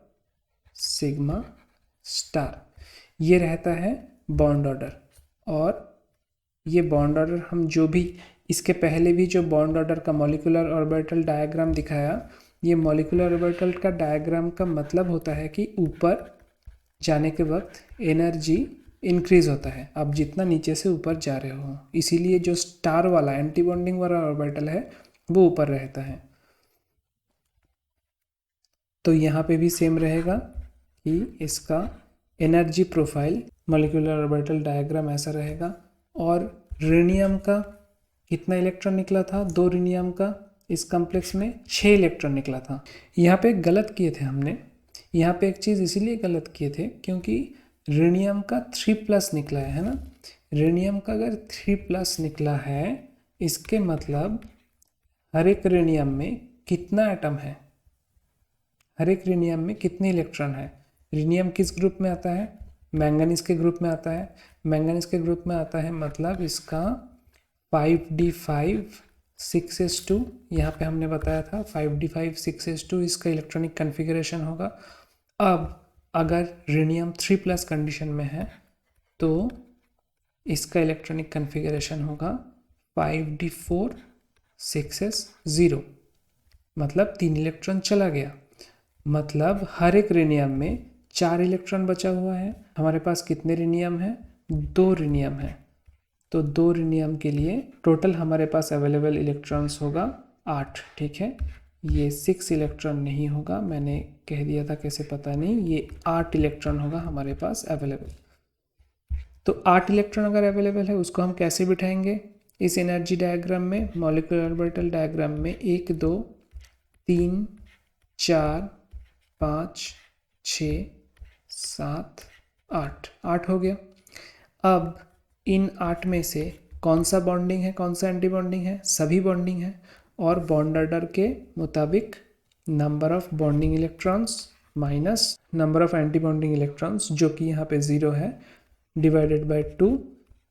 सिग्मा स्टार, ये रहता है बॉन्ड ऑर्डर। और ये बॉन्ड ऑर्डर हम जो भी इसके पहले भी जो बॉन्ड ऑर्डर का मॉलिक्यूलर ऑर्बिटल डायग्राम दिखाया, ये मॉलिक्यूलर ऑर्बिटल का डायग्राम का मतलब होता है कि ऊपर जाने के वक्त एनर्जी इंक्रीज होता है, आप जितना नीचे से ऊपर जा रहे हो, इसीलिए जो स्टार वाला एंटी बॉन्डिंग वाला ऑर्बिटल है वो ऊपर रहता है। तो यहाँ पे भी सेम रहेगा कि इसका energy profile molecular orbital diagram ऐसा रहेगा। और ऋणियम का कितना इलेक्ट्रॉन निकला था? 2 ऋणियम का इस कॉम्प्लेक्स में 6 इलेक्ट्रॉन निकला था। यहाँ पे गलत किए थे हमने, यहाँ पे एक चीज़ इसीलिए गलत किए थे क्योंकि ऋणियम का 3+ निकला है ना। ऋणियम का अगर 3+ निकला है इसके मतलब हर एक ऋणियम में कितना एटम है, हर एक ऋणियम में कितने इलेक्ट्रॉन है। ऋणियम किस ग्रुप में आता है? मैंगनीज के ग्रुप में आता है। मैंगनीज के ग्रुप में आता है मतलब इसका 5d5 6s2, यहाँ पे हमने बताया था 5d5 6s2 इसका इलेक्ट्रॉनिक कन्फिगरेशन होगा। अब अगर ऋणियम 3+ कंडीशन में है तो इसका इलेक्ट्रॉनिक कन्फिगरेशन होगा 5d4 6s0, मतलब 3 इलेक्ट्रॉन चला गया। मतलब हर एक ऋणियम में 4 इलेक्ट्रॉन बचा हुआ है। हमारे पास कितने ऋणियम हैं? 2 ऋणियम है। तो 2 ऋणियम के लिए टोटल हमारे पास अवेलेबल इलेक्ट्रॉन्स होगा 8, ठीक है। ये 6 इलेक्ट्रॉन नहीं होगा, मैंने कह दिया था कैसे पता नहीं, ये 8 इलेक्ट्रॉन होगा हमारे पास अवेलेबल। तो 8 इलेक्ट्रॉन अगर अवेलेबल है उसको हम कैसे बिठाएंगे इस एनर्जी डायग्राम में, मॉलिक्यूलर ऑर्बिटल डायग्राम में? 1 2 3 4 5 6 7 8 हो गया। अब इन 8 में से कौन सा बॉन्डिंग है, कौन सा एंटी बॉन्डिंग है? सभी बॉन्डिंग है। और बॉन्ड ऑर्डर के मुताबिक number of bonding electrons minus number of anti bonding electrons, जो कि यहाँ पे 0 है, डिवाइडेड बाय 2,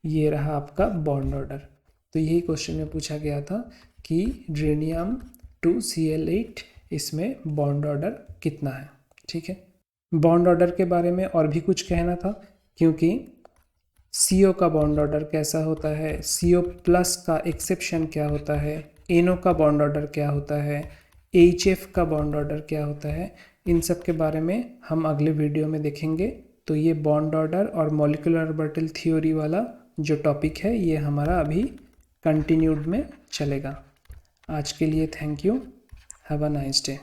ये रहा आपका बॉन्ड ऑर्डर। तो यही क्वेश्चन में पूछा गया था कि ऋणियम 2Cl8 इसमें बॉन्ड ऑर्डर कितना है, ठीक है। बॉन्ड ऑर्डर के बारे में और भी कुछ कहना था, क्योंकि CO का बॉन्ड ऑर्डर कैसा होता है, CO+ का एक्सेप्शन क्या होता है, NO का बॉन्ड ऑर्डर क्या होता है, HF का बॉन्ड ऑर्डर क्या होता है, इन सब के बारे में हम अगले वीडियो में देखेंगे। तो ये बॉन्ड ऑर्डर और मॉलिक्यूलर ऑर्बिटल थ्योरी वाला जो टॉपिक है ये हमारा अभी कंटिन्यूड में चलेगा। आज के लिए thank you, have a nice day.